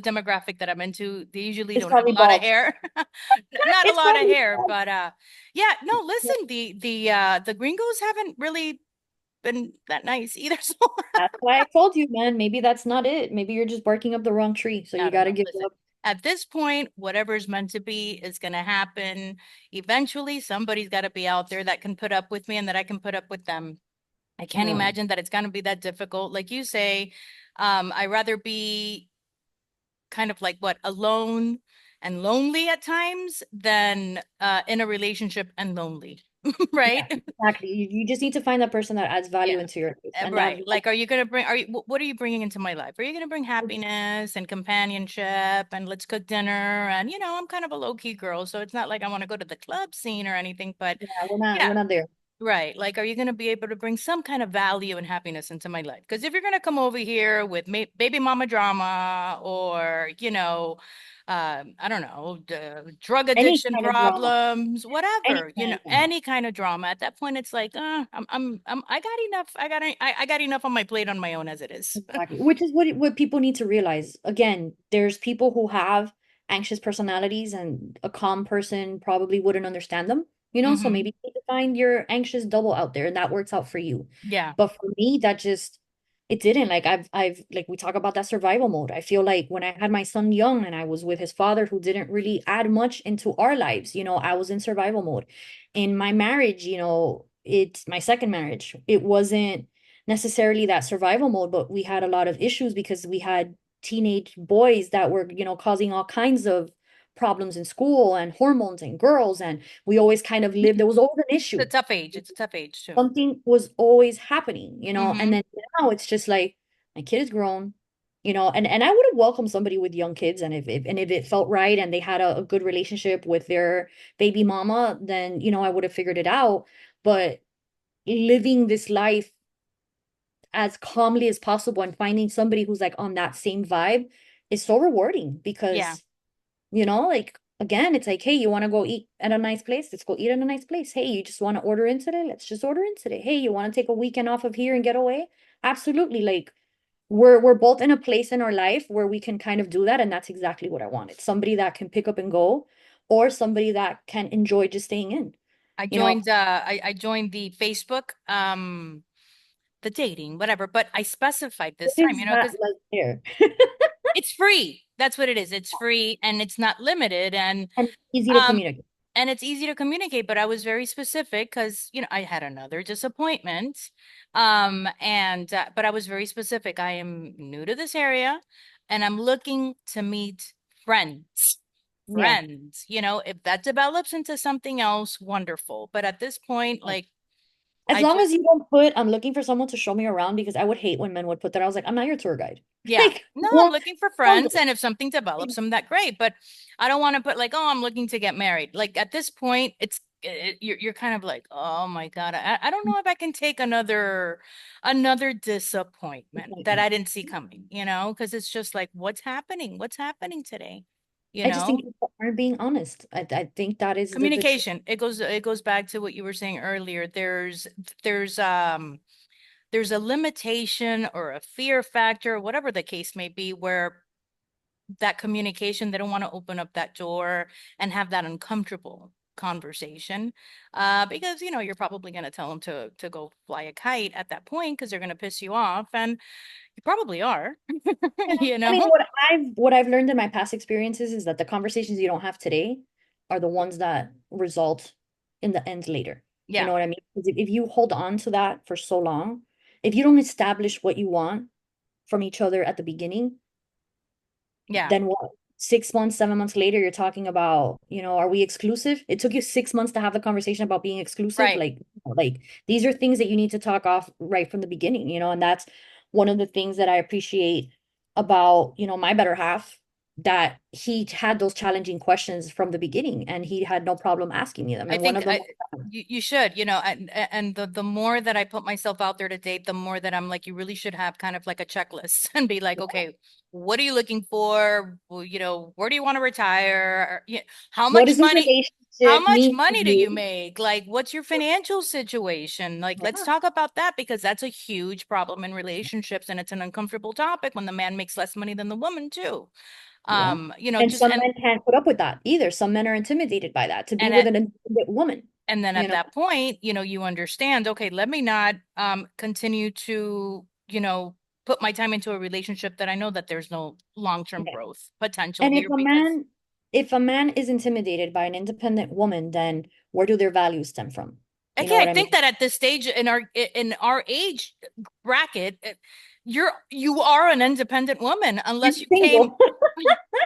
demographic that I'm into, they usually It's don't have probably a lot of bald. hair. Not a It's lot of probably hair, bald. but yeah, no, listen, the gringos haven't really been that nice either. So That's why I told you, man. Maybe that's not it. Maybe you're just barking up the wrong tree. So I you don't gotta know. give Listen, up. at this point, whatever's meant to be is going to happen. Eventually, somebody's got to be out there that can put up with me and that I can put up with them. I can't Yeah. imagine that it's going to be that difficult. Like you say, I'd rather be kind of like what, alone and lonely at times than in a relationship and lonely, Yeah, right? exactly. You just need to find that person that adds value Yeah. into your life. And that Right. Like, are you going to bring, what are you bringing into my life? Are you going to bring happiness and companionship and let's cook dinner? And, I'm kind of a low key girl, so it's not like I want to go to the club scene or anything, but yeah, we're yeah. not there. Right. Like, are you going to be able to bring some kind of value and happiness into my life? Because if you're going to come over here with baby mama drama or, I don't know, drug Any addiction kind of drama. problems, Any whatever, kind of drama. any kind of drama, at that point, it's like, I got enough. I got enough on my plate on my own as it is. Exactly. Which is what people need to realize. Again, there's people who have anxious personalities and a calm person probably wouldn't understand them, so Hmm. maybe you need to find your anxious double out there and that works out for you. Yeah. But for me, that just it didn't. Like I've like we talk about that survival mode. I feel like when I had my son young and I was with his father who didn't really add much into our lives, I was in survival mode. In my marriage, it's my second marriage. It wasn't necessarily that survival mode, but we had a lot of issues because we had teenage boys that were, causing all kinds of problems in school and hormones and girls. And we always kind of lived, there was always an It's a issue. tough age. It's a tough age too. Something was always happening, and Hmm. then now it's just like my kid is grown. And I would have welcomed somebody with young kids, and if it felt right and they had a good relationship with their baby mama, then I would have figured it out. But living this life as calmly as possible and finding somebody who's like on that same vibe is so rewarding Yeah. because, like again, it's like, hey, you want to go eat at a nice place? Let's go eat at a nice place. Hey, you just want to order in today? Let's just order in today. Hey, you want to take a weekend off of here and get away? Absolutely. Like we're both in a place in our life where we can kind of do that. And that's exactly what I wanted. Somebody that can pick up and go, or somebody that can enjoy just staying in, you know, I joined the Facebook, the dating, whatever, but I specified what this time, is that because like there? it's free. That's what it is. It's free and it's not limited. And easy to Um, communicate. and it's easy to communicate, but I was very specific because, I had another disappointment. But I was very specific. I am new to this area and I'm looking to meet friends. Yeah. Friends, if that develops into something else, wonderful. But at this point, like, As I long as just, you don't put, I'm looking for someone to show me around because I would hate when men would put that. I was like, I'm not your tour guide. yeah. Like, No, I'm well, looking for don't friends, do and if something develops, I'm that great. But I don't want to put like, oh, I'm looking to get married. Like at this point, you're kind of like, oh my God, I don't it. know if I can take another disappointment that I Appointment. didn't see coming, because it's just like, what's happening? What's happening today? You I just think know? people aren't being honest. I think that is the truth. Communication. It goes back to what you were saying earlier. There's there's a limitation or a fear factor, whatever the case may be, where that communication, they don't want to open up that door and have that uncomfortable conversation, because you're probably going to tell them to go fly a kite at that point because they're going to piss you off, and you probably are. Yeah. you I mean, know what I've learned in my past experiences is that the conversations you don't have today are the ones that result in the end later. You yeah. know what I mean? Because if you hold on to that for so long, if you don't establish what you want from each other at the beginning, Yeah. then what? 6 months, 7 months later, you're talking about, are we exclusive? It took you 6 months to have the conversation about being exclusive. Right. Like these are things that you need to talk off right from the beginning, and that's one of the things that I appreciate about, my better half, that he had those challenging questions from the beginning and he had no problem asking me them. I And one think of them, you should, and the more that I put myself out there to date, the more that I'm like, you really should have kind of like a checklist and be like, okay, what are you looking for? Well, where do you want to retire? How what much does this money? How relationship much mean to money do you you? make? Like, what's your financial situation? Like, let's Yeah. talk about that because that's a huge problem in relationships, and it's an uncomfortable topic when the man makes less money than the woman too. Yeah. And Just some men can't put up with that either. Some men are intimidated by that to be and with at an independent woman, And then you at know? that point, you understand, okay, let me not continue to, put my time into a relationship that I know that there's no long-term Okay. growth potential And here because if a man is intimidated by an independent woman, then where do their values stem from? You okay, know I what I think mean? that at this stage in our age bracket, you are an independent woman You're unless you came single.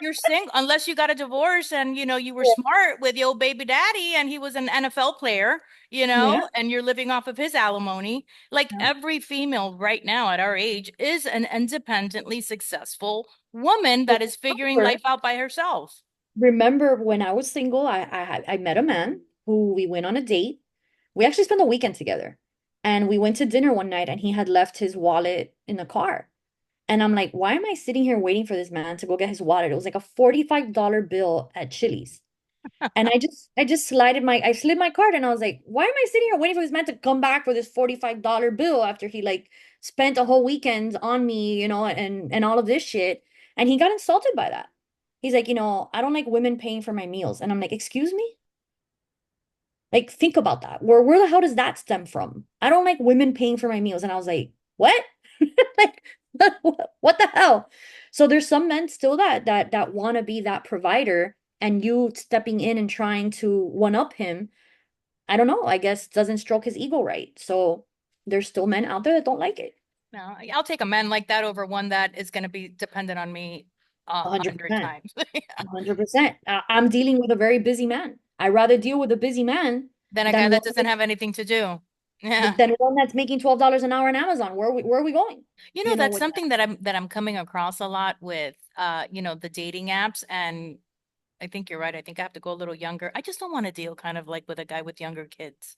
you're single unless you got a divorce and you were Yeah. smart with your baby daddy and he was an NFL player, Yeah. and you're living off of his alimony. Like Yeah. every female right now at our age is an independently successful woman But that is figuring life remember, out by herself. remember when I was single, I met a man who we went on a date. We actually spent the weekend together. And we went to dinner one night and he had left his wallet in the car. And I'm like, why am I sitting here waiting for this man to go get his wallet? It was like a $45 bill at Chili's. And I just slid my card and I was like, why am I sitting here waiting for this man to come back for this $45 bill after he like spent a whole weekend on me, and all of this shit. And he got insulted by that. He's like, I don't like women paying for my meals. And I'm like, excuse me? Like, think about that. Where the hell does that stem from? I don't like women paying for my meals. And I was like, what? Like, what the hell? So there's some men still that want to be that provider, and you stepping in and trying to one up him, I don't know, I guess doesn't stroke his ego right. So there's still men out there that don't like it. No, I'll take a man like that over one that is going to be dependent on me a hundred 100%. times. 100%. I'm dealing with a very busy man. I rather deal with a busy man Than a guy than that doesn't have anything to do. Yeah. one that's making $12 an hour on Amazon. Where are we going? That's With something that I'm coming across a lot with the dating apps, and I think you're right. I think I have to go a little younger. I just don't want to deal kind of like with a guy with younger kids.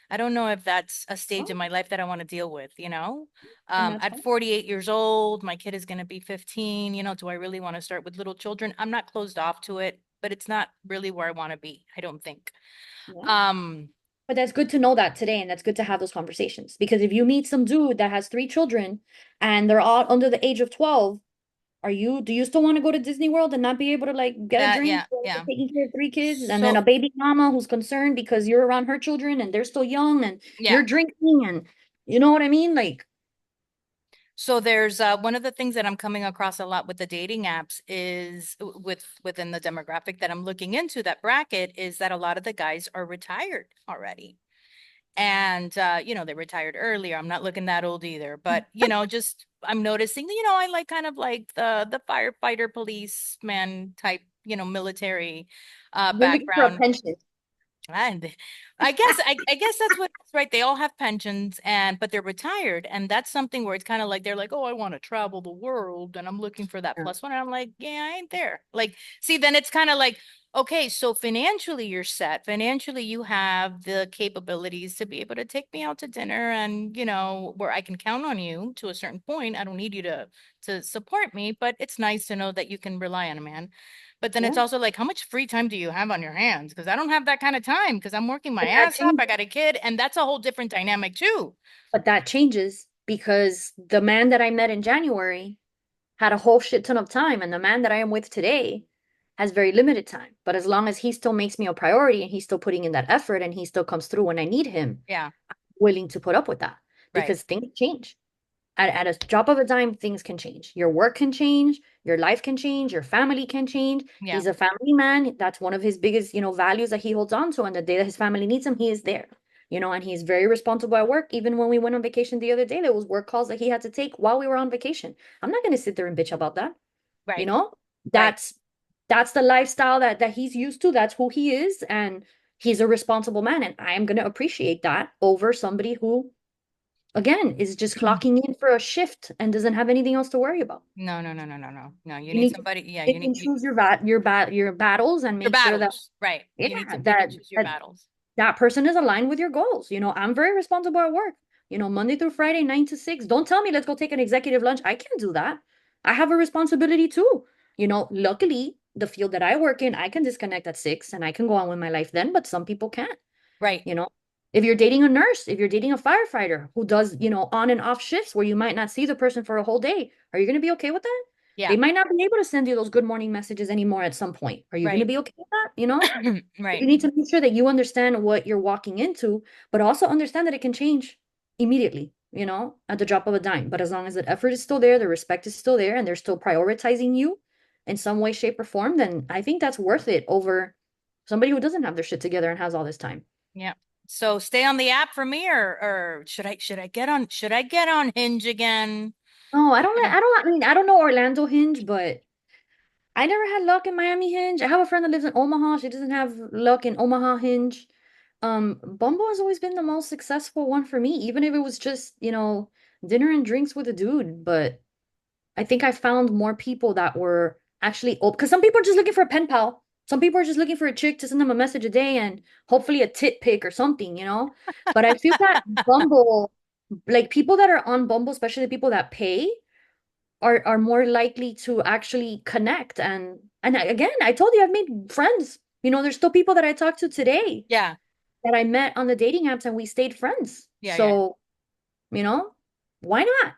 I don't know if that's a stage that. in my life that I want to deal with. And that's At fine. 48 years old, my kid is going to be 15. Do I really want to start with little children? I'm not closed off to it, but it's not really where I want to be, I don't think. Yeah. Um, But that's good to know that today, and that's good to have those conversations. Because if you meet some dude that has three children and they're all under the age of 12, do you still want to go to Disney World and not be able to like get a that, drink yeah, while yeah. you're taking care of three kids? And then a So, baby mama who's concerned because you're around her children and they're still young and yeah. you're drinking, and you know what I mean? Like, So there's one of the things that I'm coming across a lot with the dating apps is within the demographic that I'm looking into, that bracket, is that a lot of the guys are retired already. And they retired earlier. I'm not looking that old either, but just I'm noticing, I like kind of like the firefighter policeman type, military you're looking for a background. pension. And I guess that's what it's right. They all have pensions but they're retired. And that's something where it's kind of like they're like, oh, I want to travel the world and I'm looking for that Yeah. plus one. And I'm like, yeah, I ain't there. Like, see, then it's kind of like, okay, so financially you're set. Financially, you have the capabilities to be able to take me out to dinner and, where I can count on you to a certain point. I don't need you to support me, but it's nice to know that you can rely on a man. But then it's Yeah. also like, how much free time do you have on your hands? Because I don't have that kind of time because I'm working my But that ass off. I changes. got a kid, and that's a whole different dynamic too. But that changes because the man that I met in January had a whole shit ton of time, and the man that I am with today has very limited time. But as long as he still makes me a priority and he's still putting in that effort and he still comes through when I need him, Yeah, I'm willing to put up with that right. because things change. At a drop of a dime, things can change. Your work can change, your life can change, your family can change. Yeah, He's a family man. That's one of his biggest, values that he holds on to. And the day that his family needs him, he is there. And he's very responsible at work. Even when we went on vacation the other day, there was work calls that he had to take while we were on vacation. I'm not going to sit there and bitch about that. You right, know, right. that's that's the lifestyle that he's used to. That's who he is, and he's a responsible man. And I am going to appreciate that over somebody who, again, is just clocking in for a shift and doesn't have anything else to worry about. No, no, no, no, no, no. No, you You need need to somebody. Yeah, pick you need and choose your battles and your make sure that, battles. Right. yeah, You need to pick and that choose your that battles. that person is aligned with your goals. I'm very responsible at work. Monday through Friday, 9 to 6. Don't tell me let's go take an executive lunch. I can't do that. I have a responsibility too. Luckily, the field that I work in, I can disconnect at 6 and I can go on with my life then, but some people can't. Right. You know, if you're dating a nurse, if you're dating a firefighter who does, on and off shifts where you might not see the person for a whole day, are you going to be okay with that? They Yeah. might not be able to send you those good morning messages anymore at some point. Are you going to Right. be okay with that? You Right. need to make sure that you understand what you're walking into, but also understand that it can change immediately. at the drop of a dime. But as long as the effort is still there, the respect is still there, and they're still prioritizing you in some way, shape, or form, then I think that's worth it over somebody who doesn't have their shit together and has all this time. Yeah. So stay on the app for me, or should I get on Hinge again? No, Should I don't know Orlando Hinge, but I never had luck in Miami Hinge. I have a friend that lives in Omaha. She doesn't have luck in Omaha Hinge. Bumble has always been the most successful one for me, even if it was just, dinner and drinks with a dude. But I think I found more people that were actually open because some people are just looking for a pen pal. Some people are just looking for a chick to send them a message a day and hopefully a tit pic or something. But I feel that Bumble, like people that are on Bumble, especially the people that pay, are more likely to actually connect. And again, I told you I've made friends. There's still people that I talk to today Yeah. that I met on the dating apps and we stayed friends. Yeah, yeah. So, you know, why not?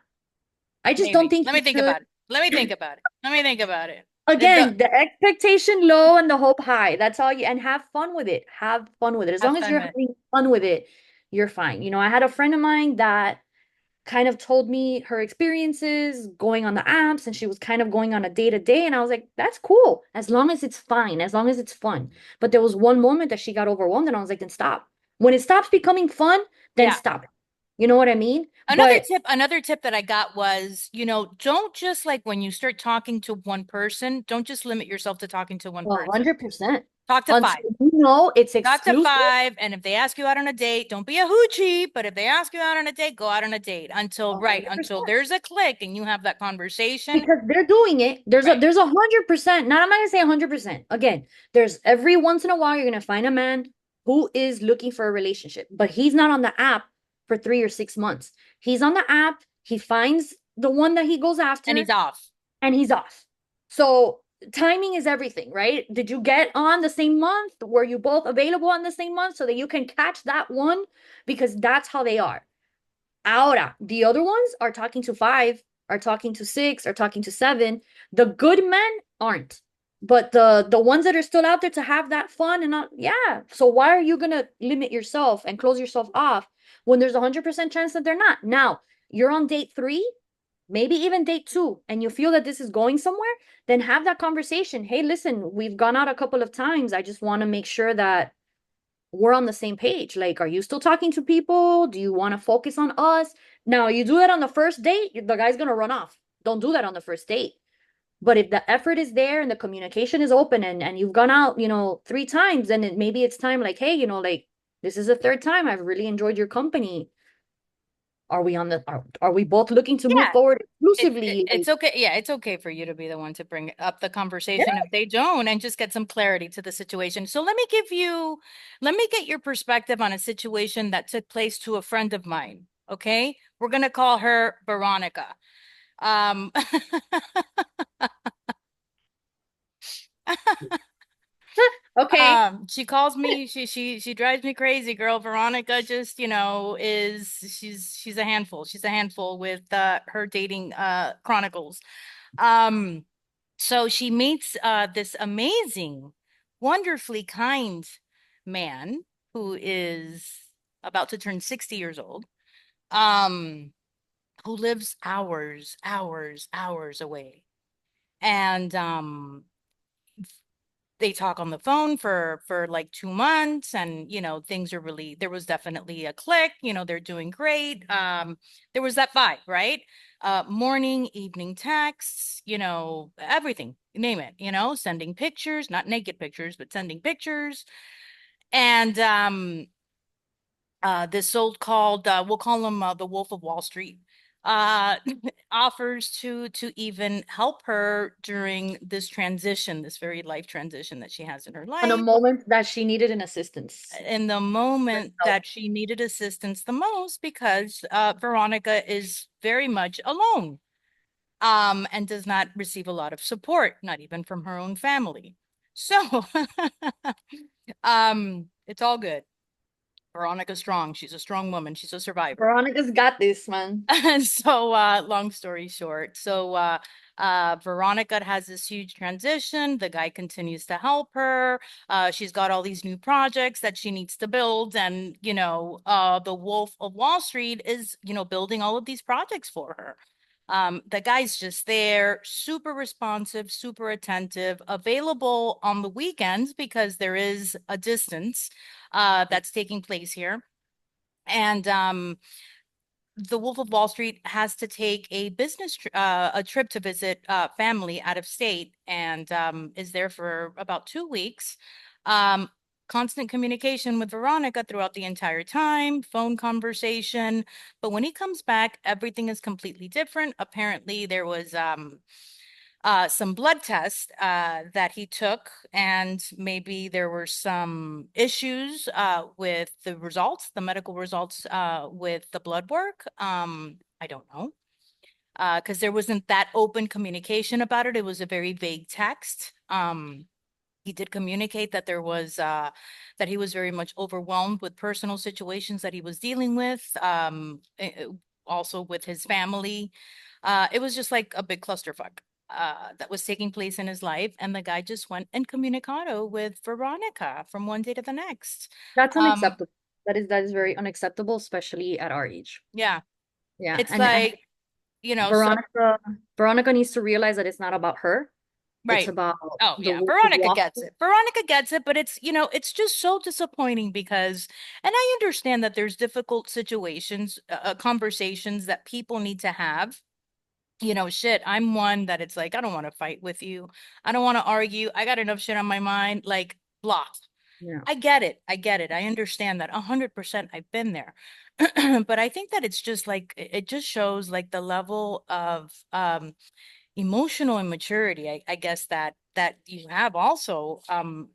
I just don't Maybe. think Let you me think should. about it. Let me think about it. Let me think about it. The Again, the expectation low and the hope high. That's all you, and have fun with it. Have fun with it. As have long as fun you're with it. having fun with it, you're fine. I had a friend of mine that kind of told me her experiences going on the apps, and she was kind of going on a day to day, and I was like, that's cool as long as it's fine, as long as it's fun. But there was one moment that she got overwhelmed, and I was like, then stop. When it stops becoming fun, then Yeah. stop. You know what I mean? Another But tip, another tip that I got was, don't just like when you start talking to one person, don't just limit yourself to talking to one person. 100%, Talk to five. until it's Talk to exclusive. five. And if they ask you out on a date, don't be a hoochie. But if they ask you out on a date, go out on a date until, right, until 100%. there's a click and you have that conversation. Because they're doing it. There's a Right. there's 100%. Not I'm not gonna say 100%. Again, there's every once in a while you're gonna find a man who is looking for a relationship, but he's not on the app for 3 or 6 months. He's on the app, he finds the one that he goes And he's after, off. and he's off. So timing is everything, right? Did you get on the same month? Were you both available on the same month so that you can catch that one? Because that's how they are. Ahora, the other ones are talking to five, are talking to six, are talking to seven. The good men aren't. But the ones that are still out there to have that fun and not, yeah. So why are you gonna limit yourself and close yourself off when there's 100% chance that they're not? Now, you're on date three, maybe even date two, and you feel that this is going somewhere, then have that conversation. Hey, listen, we've gone out a couple of times. I just want to make sure that we're on the same page. Like, are you still talking to people? Do you want to focus on us? Now, you do that on the first date, the guy's gonna run off. Don't do that on the first date. But if the effort is there and the communication is open and you've gone out, 3 times, then maybe it's time, like, hey, like this is the third time. I've really enjoyed your company. Are we both looking to move Yeah. forward It, it exclusively? it's okay. Yeah, it's okay for you to be the one to bring up the Yeah. conversation if they don't and just get some clarity to the situation. So let me get your perspective on a situation that took place to a friend of mine. Okay. We're gonna call her Veronica. Um, Okay. she calls me, she drives me crazy, girl. Veronica just, she's a handful. She's a handful with her dating chronicles. Um, So she meets this amazing, wonderfully kind man who is about to turn 60 years old, um, who lives hours away. And they talk on the phone for like 2 months, and things are really, there was definitely a click. They're doing great. There was that vibe, right? Morning, evening texts, everything, you name it, sending pictures, not naked pictures, but sending pictures. And this called we'll call him the Wolf of Wall Street, uh offers to even help her during this transition, this very life transition that she has in her On a life, moment that she needed an assistance. in the moment that she needed assistance the most, because Veronica is very much alone, and does not receive a lot of support, not even from her own family. So it's all good. Veronica's strong. She's a strong woman. She's a survivor. Veronica's got this, man. And so, long story short, Veronica has this huge transition. The guy continues to help her. She's got all these new projects that she needs to build. And, the Wolf of Wall Street is, building all of these projects for her. The guy's just there, super responsive, super attentive, available on the weekends because there is a distance that's taking place here. And the Wolf of Wall Street has to take a a trip to visit family out of state, and is there for about 2 weeks. Um, Constant communication with Veronica throughout the entire time, phone conversation. But when he comes back, everything is completely different. Apparently, there was some blood tests that he took, and maybe there were some issues with the results, the medical results with the blood work. I don't know. Because there wasn't that open communication about it. It was a very vague text. He did communicate that that he was very much overwhelmed with personal situations that he was dealing with, also with his family. It was just like a big clusterfuck that was taking place in his life, and the guy just went incommunicado with Veronica from one day to the next. That's Um, unacceptable. That is very unacceptable, especially at our age. yeah, Yeah, it's and like, so Veronica needs to realize that it's not about her. It's right. about Oh the yeah, Wolf of Veronica Wall gets Street. it. Veronica gets it, but it's just so disappointing because, and I understand that there's difficult situations, conversations that people need to have. Shit, I'm one that it's like, I don't want to fight with you. I don't want to argue. I got enough shit on my mind. Like, block. Yeah. I get it. I get it. I understand that 100%. I've been there. But I think that it's just like, it just shows like the level of emotional immaturity, I guess that you have also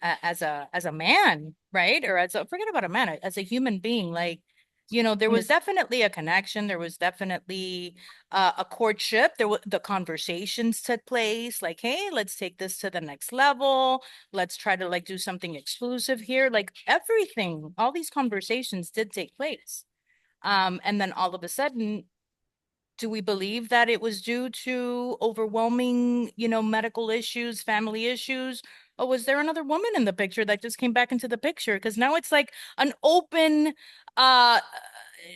as a man, right? Or as a, forget about a man, as a human being. Like, there And was it's definitely a connection, there was definitely a courtship, there were the conversations took place, like, hey, let's take this to the next level, let's try to like do something exclusive here, like everything, all these conversations did take place. And then all of a sudden, do we believe that it was due to overwhelming, medical issues, family issues? Or was there another woman in the picture that just came back into the picture? Because now an open, uh,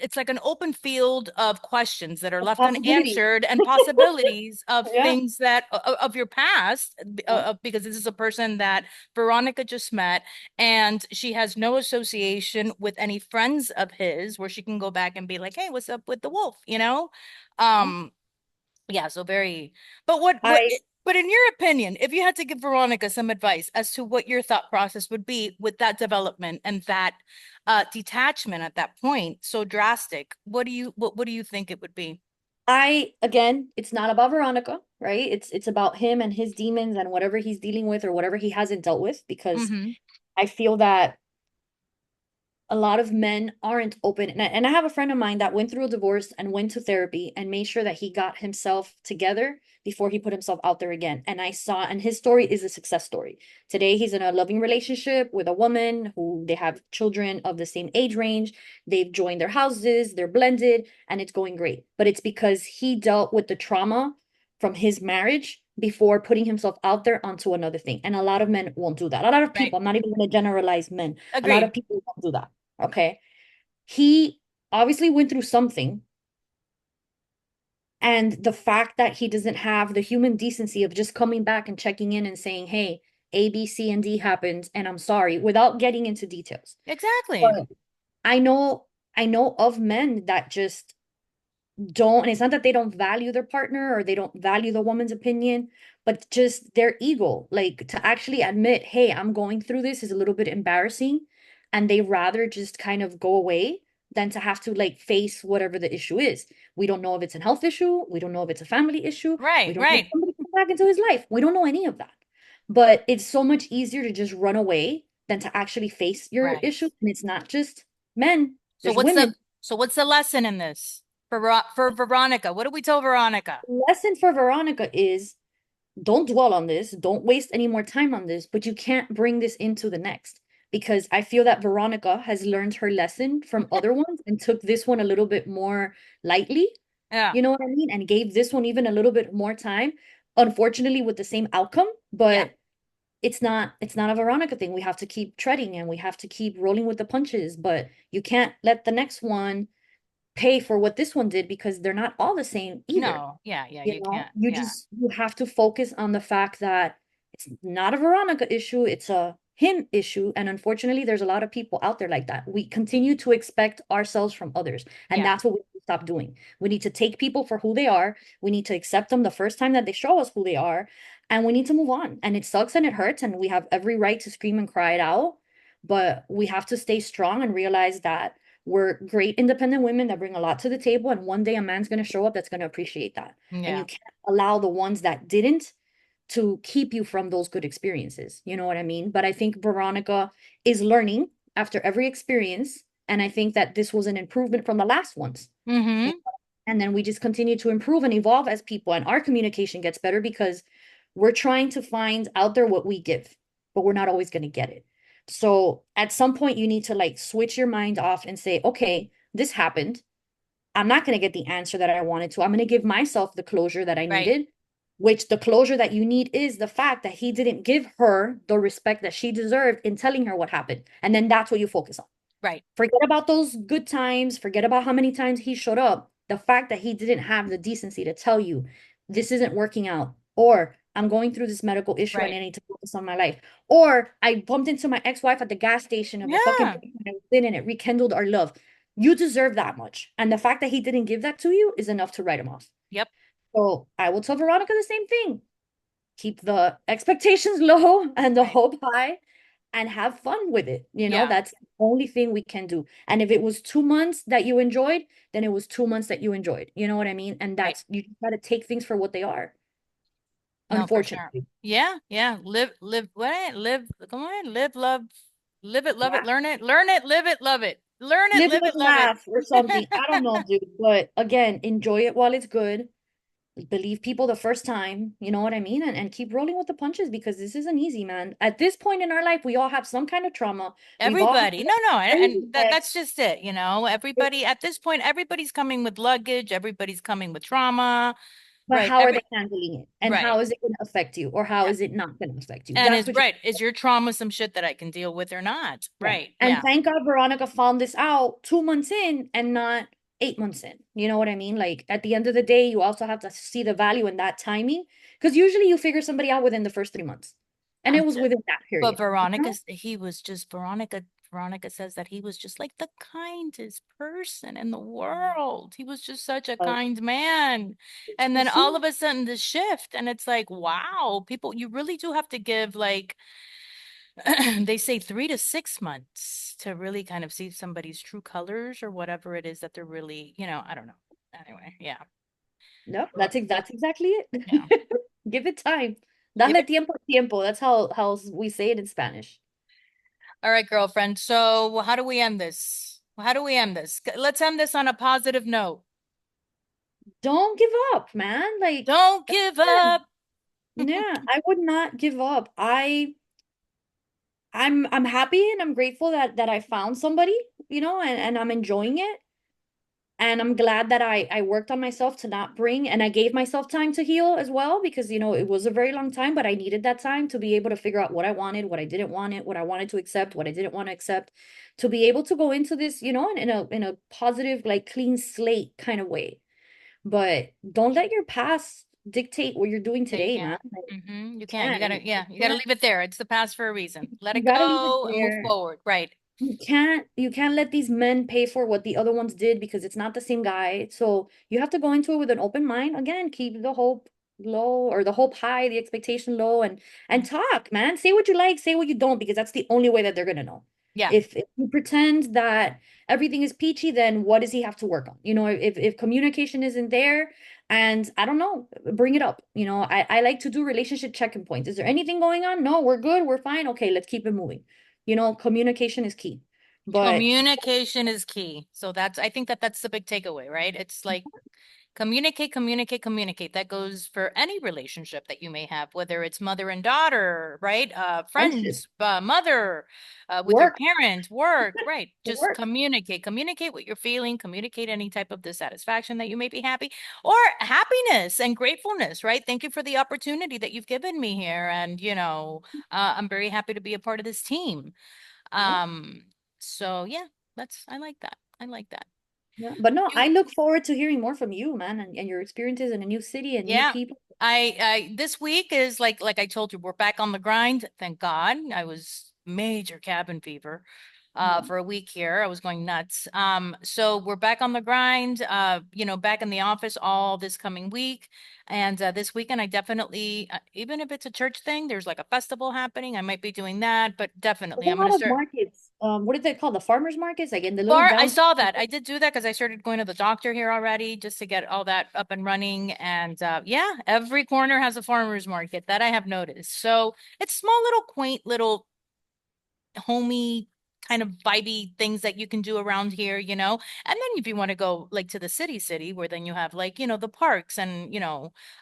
it's like an open field of questions that are a left possibility. unanswered and possibilities of Yeah. things that of your past, Yeah. because this is a person that Veronica just met, and she has no association with any friends of his where she can go back and be like, hey, what's up with the wolf, Yeah. um, yeah, so very, but I but in your opinion, if you had to give Veronica some advice as to what your thought process would be with that development and that detachment at that point, so drastic, what do you think it would be? I again, it's not about Veronica, right? It's about him and his demons and whatever he's dealing with or whatever he hasn't dealt with, because Mm-hmm. I feel that a lot of men aren't open. And I have a friend of mine that went through a divorce and went to therapy and made sure that he got himself together before he put himself out there again. And I saw, and his story is a success story. Today, he's in a loving relationship with a woman who they have children of the same age range. They've joined their houses, they're blended, and it's going great. But it's because he dealt with the trauma from his marriage before putting himself out there onto another thing. And a lot of men won't do that. A lot of Right. people, I'm not even going to generalize men, a lot of Agreed. people won't do that. Okay. He obviously went through something. And the fact that he doesn't have the human decency of just coming back and checking in and saying, hey, A, B, C, and D happened, and I'm sorry, without getting into details. Exactly. But I know, I know of men that just don't, and it's not that they don't value their partner or they don't value the woman's opinion, but just their ego, like to actually admit, hey, I'm going through this is a little bit embarrassing, and they rather just kind of go away than to have to like face whatever the issue is. We don't know if it's a health issue, we don't know if it's a family issue, we Right, don't know if right, somebody comes back into his life, we don't know any of that. But it's so much easier to just run away than to actually face your right. issue. And it's not just men, So there's what's the women. so what's the lesson in this for Veronica? What do we tell Veronica? Lesson for Veronica is don't dwell on this, don't waste any more time on this, but you can't bring this into the next. because I feel that Veronica has learned her lesson from other ones and took this one a little bit more lightly. Yeah. You know what I mean? And gave this one even a little bit more time, unfortunately with the same outcome, Yeah. but it's not a Veronica thing. We have to keep treading and we have to keep rolling with the punches, but you can't let the next one pay for what this one did because they're not all the same either. No. Yeah. Yeah. You You know, can't. you Yeah. just you have to focus on the fact that it's not a Veronica issue, it's a him issue. And unfortunately, there's a lot of people out there like that. We continue to expect ourselves from others, and Yeah. that's what we need to stop doing. We need to take people for who they are. We need to accept them the first time that they show us who they are, and we need to move on. And it sucks and it hurts, and we have every right to scream and cry it out, but we have to stay strong and realize that we're great independent women that bring a lot to the table, and one day a man's going to show up that's going to appreciate that. And you Yeah. can't allow the ones that didn't to keep you from those good experiences. You know what I mean? But I think Veronica is learning after every experience. And I think that this was an improvement from the last ones. Mm-hmm. And then we just continue to improve and evolve as people, and our communication gets better because we're trying to find out there what we give, but we're not always going to get it. So at some point, you need to like switch your mind off and say, okay, this happened. I'm not going to get the answer that I wanted to. I'm going to give myself the closure that I Right. needed, which the closure that you need is the fact that he didn't give her the respect that she deserved in telling her what happened. And then that's what you focus on. Right. Forget about those good times. Forget about how many times he showed up. The fact that he didn't have the decency to tell you this isn't working out, or I'm going through this medical issue and Right. I need to focus on my life, or I bumped into my ex-wife at the gas station of the fucking Yeah. place I was in and it rekindled our love. You deserve that much. And the fact that he didn't give that to you is enough to write him off. Yep. So I will tell Veronica the same thing. Keep the expectations low and the Right. hope high and have fun with it. Yeah. That's the only thing we can do. And if it was 2 months that you enjoyed, then it was 2 months that you enjoyed. You know what I mean? And Right. that's, you got to take things for what they are, No, for sure. unfortunately. Yeah. Yeah. Live, what? Live, come on, live it, love it, Laugh, learn it, live it, love it. Learn it, live, live let it, love it. laugh or something. I don't know, dude. But again, enjoy it while it's good. Believe people the first time, you know what I mean? And keep rolling with the punches because this isn't easy, man. At this point in our life, we all have some kind of trauma. We've all had Everybody. No, no. crazy And that's ex. just it. Everybody at this point, everybody's coming with luggage, everybody's coming with trauma, But right? how are they handling it? And Right. how is it going to affect you? Or how Yeah. is it not going to affect you? And That's is what you right. Is your trauma some shit that I can deal with or not? Yeah. Right. And Yeah. thank God Veronica found this out 2 months in and not 8 months in. You know what I mean? Like at the end of the day, you also have to see the value in that timing because usually you figure somebody out within the first 3 months. And it I'm was within that But period. He was just Veronica says that he was just like the kindest person in the world. He was just such a But kind man. it's And too then all soon. of a sudden the shift, and it's like, wow, people, you really do have to give like they say 3 to 6 months to really kind of see somebody's true colors or whatever it is that they're really, I don't know. Anyway, yeah. No, Well, that's exactly yeah. it. Give it time. Give Dale it. tiempo al tiempo. That's how we say it in Spanish. All right, girlfriend. So how do we end this? How do we end this? Let's end this on a positive note. Don't give up, man. Like, Don't give up. yeah, I would not give up. I'm happy and I'm grateful that I found somebody, and I'm enjoying it. And I'm glad that I worked on myself to not bring, and I gave myself time to heal as well because it was a very long time, but I needed that time to be able to figure out what I wanted, what I didn't want it, what I wanted to accept, what I didn't want to accept, to be able to go into this, in a positive, like clean slate kind of way. But don't let your past dictate what you're doing You today, man. can't. Like, You can't. can't. Yeah, you You gotta can't. leave it there. It's the past for a reason. Let You it gotta leave it go and move there. forward. Right. You can't let these men pay for what the other ones did because it's not the same guy. So you have to go into it with an open mind. Again, keep the hope low or the hope high, the expectation low, and talk, man. Say what you like, say what you don't, because that's the only way that they're gonna know. Yeah. If you pretend that everything is peachy, then what does he have to work on? If communication isn't there, and I don't know, bring it up. I like to do relationship check-in points. Is there anything going on? No, we're good, we're fine. Okay, let's keep it moving. Communication is key. But Communication is key. So I think that's the big takeaway, right? It's like Communicate, communicate, communicate. That goes for any relationship that you may have, whether it's mother and daughter, right? Friendship, Friends, mother, with your work, parents, work, right? Just work. communicate, communicate what you're feeling, communicate any type of dissatisfaction that you may be happy or happiness and gratefulness, right? Thank you for the opportunity that you've given me here. And, I'm very happy to be a part of this team. Yeah. Um, so yeah, I like that. I like that. Yeah. But no, You I look forward to hearing more from you, man, and your experiences in a new city and new Yeah. people. I this week is like I told you, we're back on the grind. Thank God. I was major cabin fever Yeah. for a week here. I was going nuts. So we're back on the grind, back in the office all this coming week. And this weekend I definitely even if it's a church thing, there's like a festival happening. I might be doing that, but There's definitely a I'm gonna lot of start. markets. What is it called? The farmers markets, like in the little Bar, I downtown. saw that. I did do that because I started going to the doctor here already just to get all that up and running. And yeah, every corner has a farmer's market that I have noticed. So it's small little quaint little homey kind of vibey things that you can do around here, you know. And then if you want to go like to the city where then you have like, the parks and,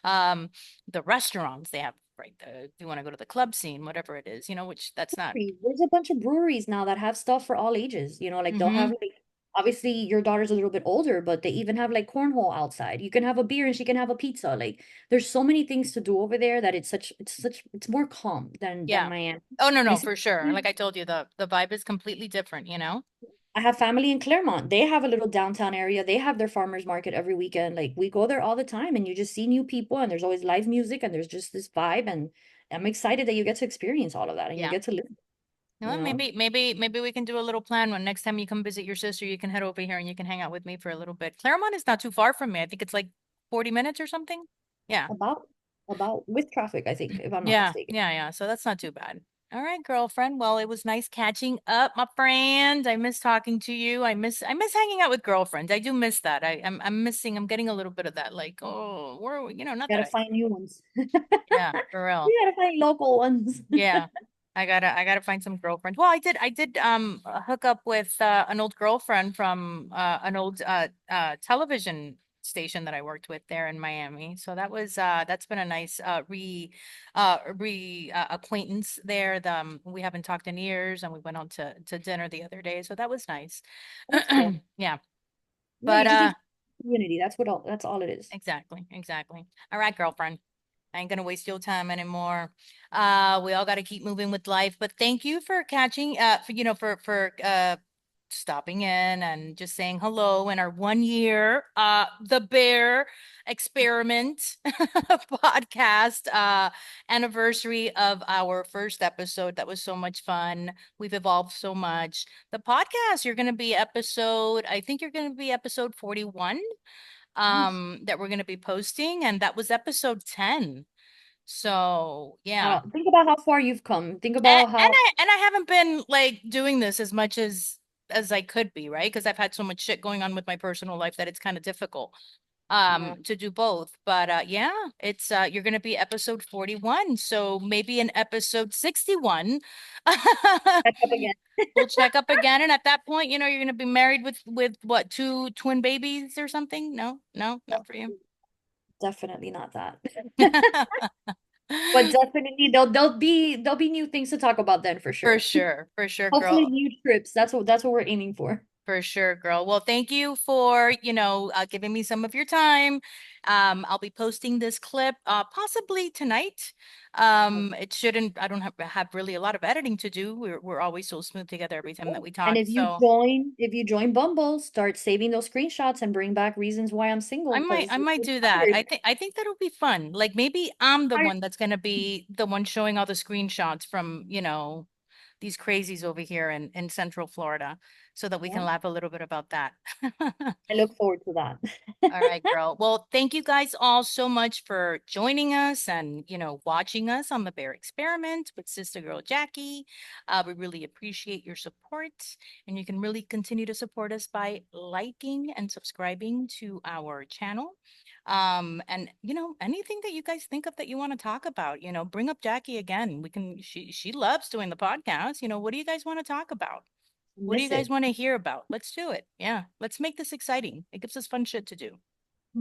um the restaurants they have right if you want to go to the club scene, whatever it is, which that's not. Breweries. There's a bunch of breweries now that have stuff for all ages. Like they'll have Hmm. like obviously your daughter's a little bit older, but they even have like cornhole outside. You can have a beer and she can have a pizza. Like there's so many things to do over there that it's more calm than Yeah. Miami. Oh no, My no, sister, for sure. Like I told you, the vibe is completely different, you know? I have family in Claremont. They have a little downtown area. They have their farmers market every weekend. Like we go there all the time and you just see new people and there's always live music and there's just this vibe and I'm excited that you get to experience all of that and you Yeah. get to live, you Well, know? maybe we can do a little plan when next time you come visit your sister, you can head over here and you can hang out with me for a little bit. Claremont is not too far from me. I think it's like 40 minutes or something. Yeah. About with traffic, I think, if I'm not Yeah, mistaken. yeah, yeah. So that's not too bad. All right, girlfriend. Well, it was nice catching up, my friend. I miss talking to you. I miss hanging out with girlfriends. I do miss that. I'm getting a little bit of that, like, oh, where, not that Gotta I, find new ones. yeah, for real. You gotta find local ones. Yeah. I gotta find some girlfriends. Well, I did hook up with an old girlfriend from an old television station that I worked with there in Miami. So that's been a nice re acquaintance there. We haven't talked in years and we went on to dinner the other day. So that was nice. That's cool. Yeah. Yeah, But you just need community. That's all it is. exactly, exactly. All right, girlfriend. I ain't gonna waste your time anymore. We all got to keep moving with life. But thank you for catching, for stopping in and just saying hello in our 1 year, the Bear Experiment podcast anniversary of our first episode. That was so much fun. We've evolved so much. The podcast, I think you're gonna be episode 41 Nice. that we're going to be posting, and that was episode 10. So yeah. Think about how far you've come. Think and, about and how, I haven't been like doing this as much as I could be, right? Because I've had so much shit going on with my personal life that it's kind of difficult yeah, to do both. But yeah, it's you're going to be episode 41, so maybe in episode 61 catch up again. we'll check up again, and at that point, you're going to be married with what, two twin babies or something? No, no, not for you. Definitely not that. But definitely there'll be new things to talk about then For sure, Hopefully girl. new trips. That's what we're aiming for. For sure, girl. Well, thank you for, giving me some of your time. I'll be posting this clip possibly tonight. I don't have really a lot of editing to do. We're always so smooth together every time that we And talk. if you So join, if you join Bumble, start saving those screenshots and bring back reasons why I'm I single might because I might it's do that. tired. I think that'll be fun. Like maybe I'm the Tired. one that's gonna be the one showing all the screenshots from, these crazies over here in Central Florida so that we can Yeah, laugh a little bit about that. I look forward to that. All right, girl. Well, thank you guys all so much for joining us and, watching us on the Bear Experiment with Sister Girl Jackie. We really appreciate your support, and you can really continue to support us by liking and subscribing to our channel. And anything that you guys think of that you want to talk about, bring up Jackie again. She loves doing the podcast. What do you guys want to talk about? What do you Miss guys it. want to hear about? Let's do it. Yeah, let's make this exciting. It gives us fun shit to do.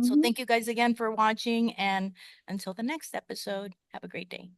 So Mhm. thank you guys again for watching, and until the next episode, have a great day.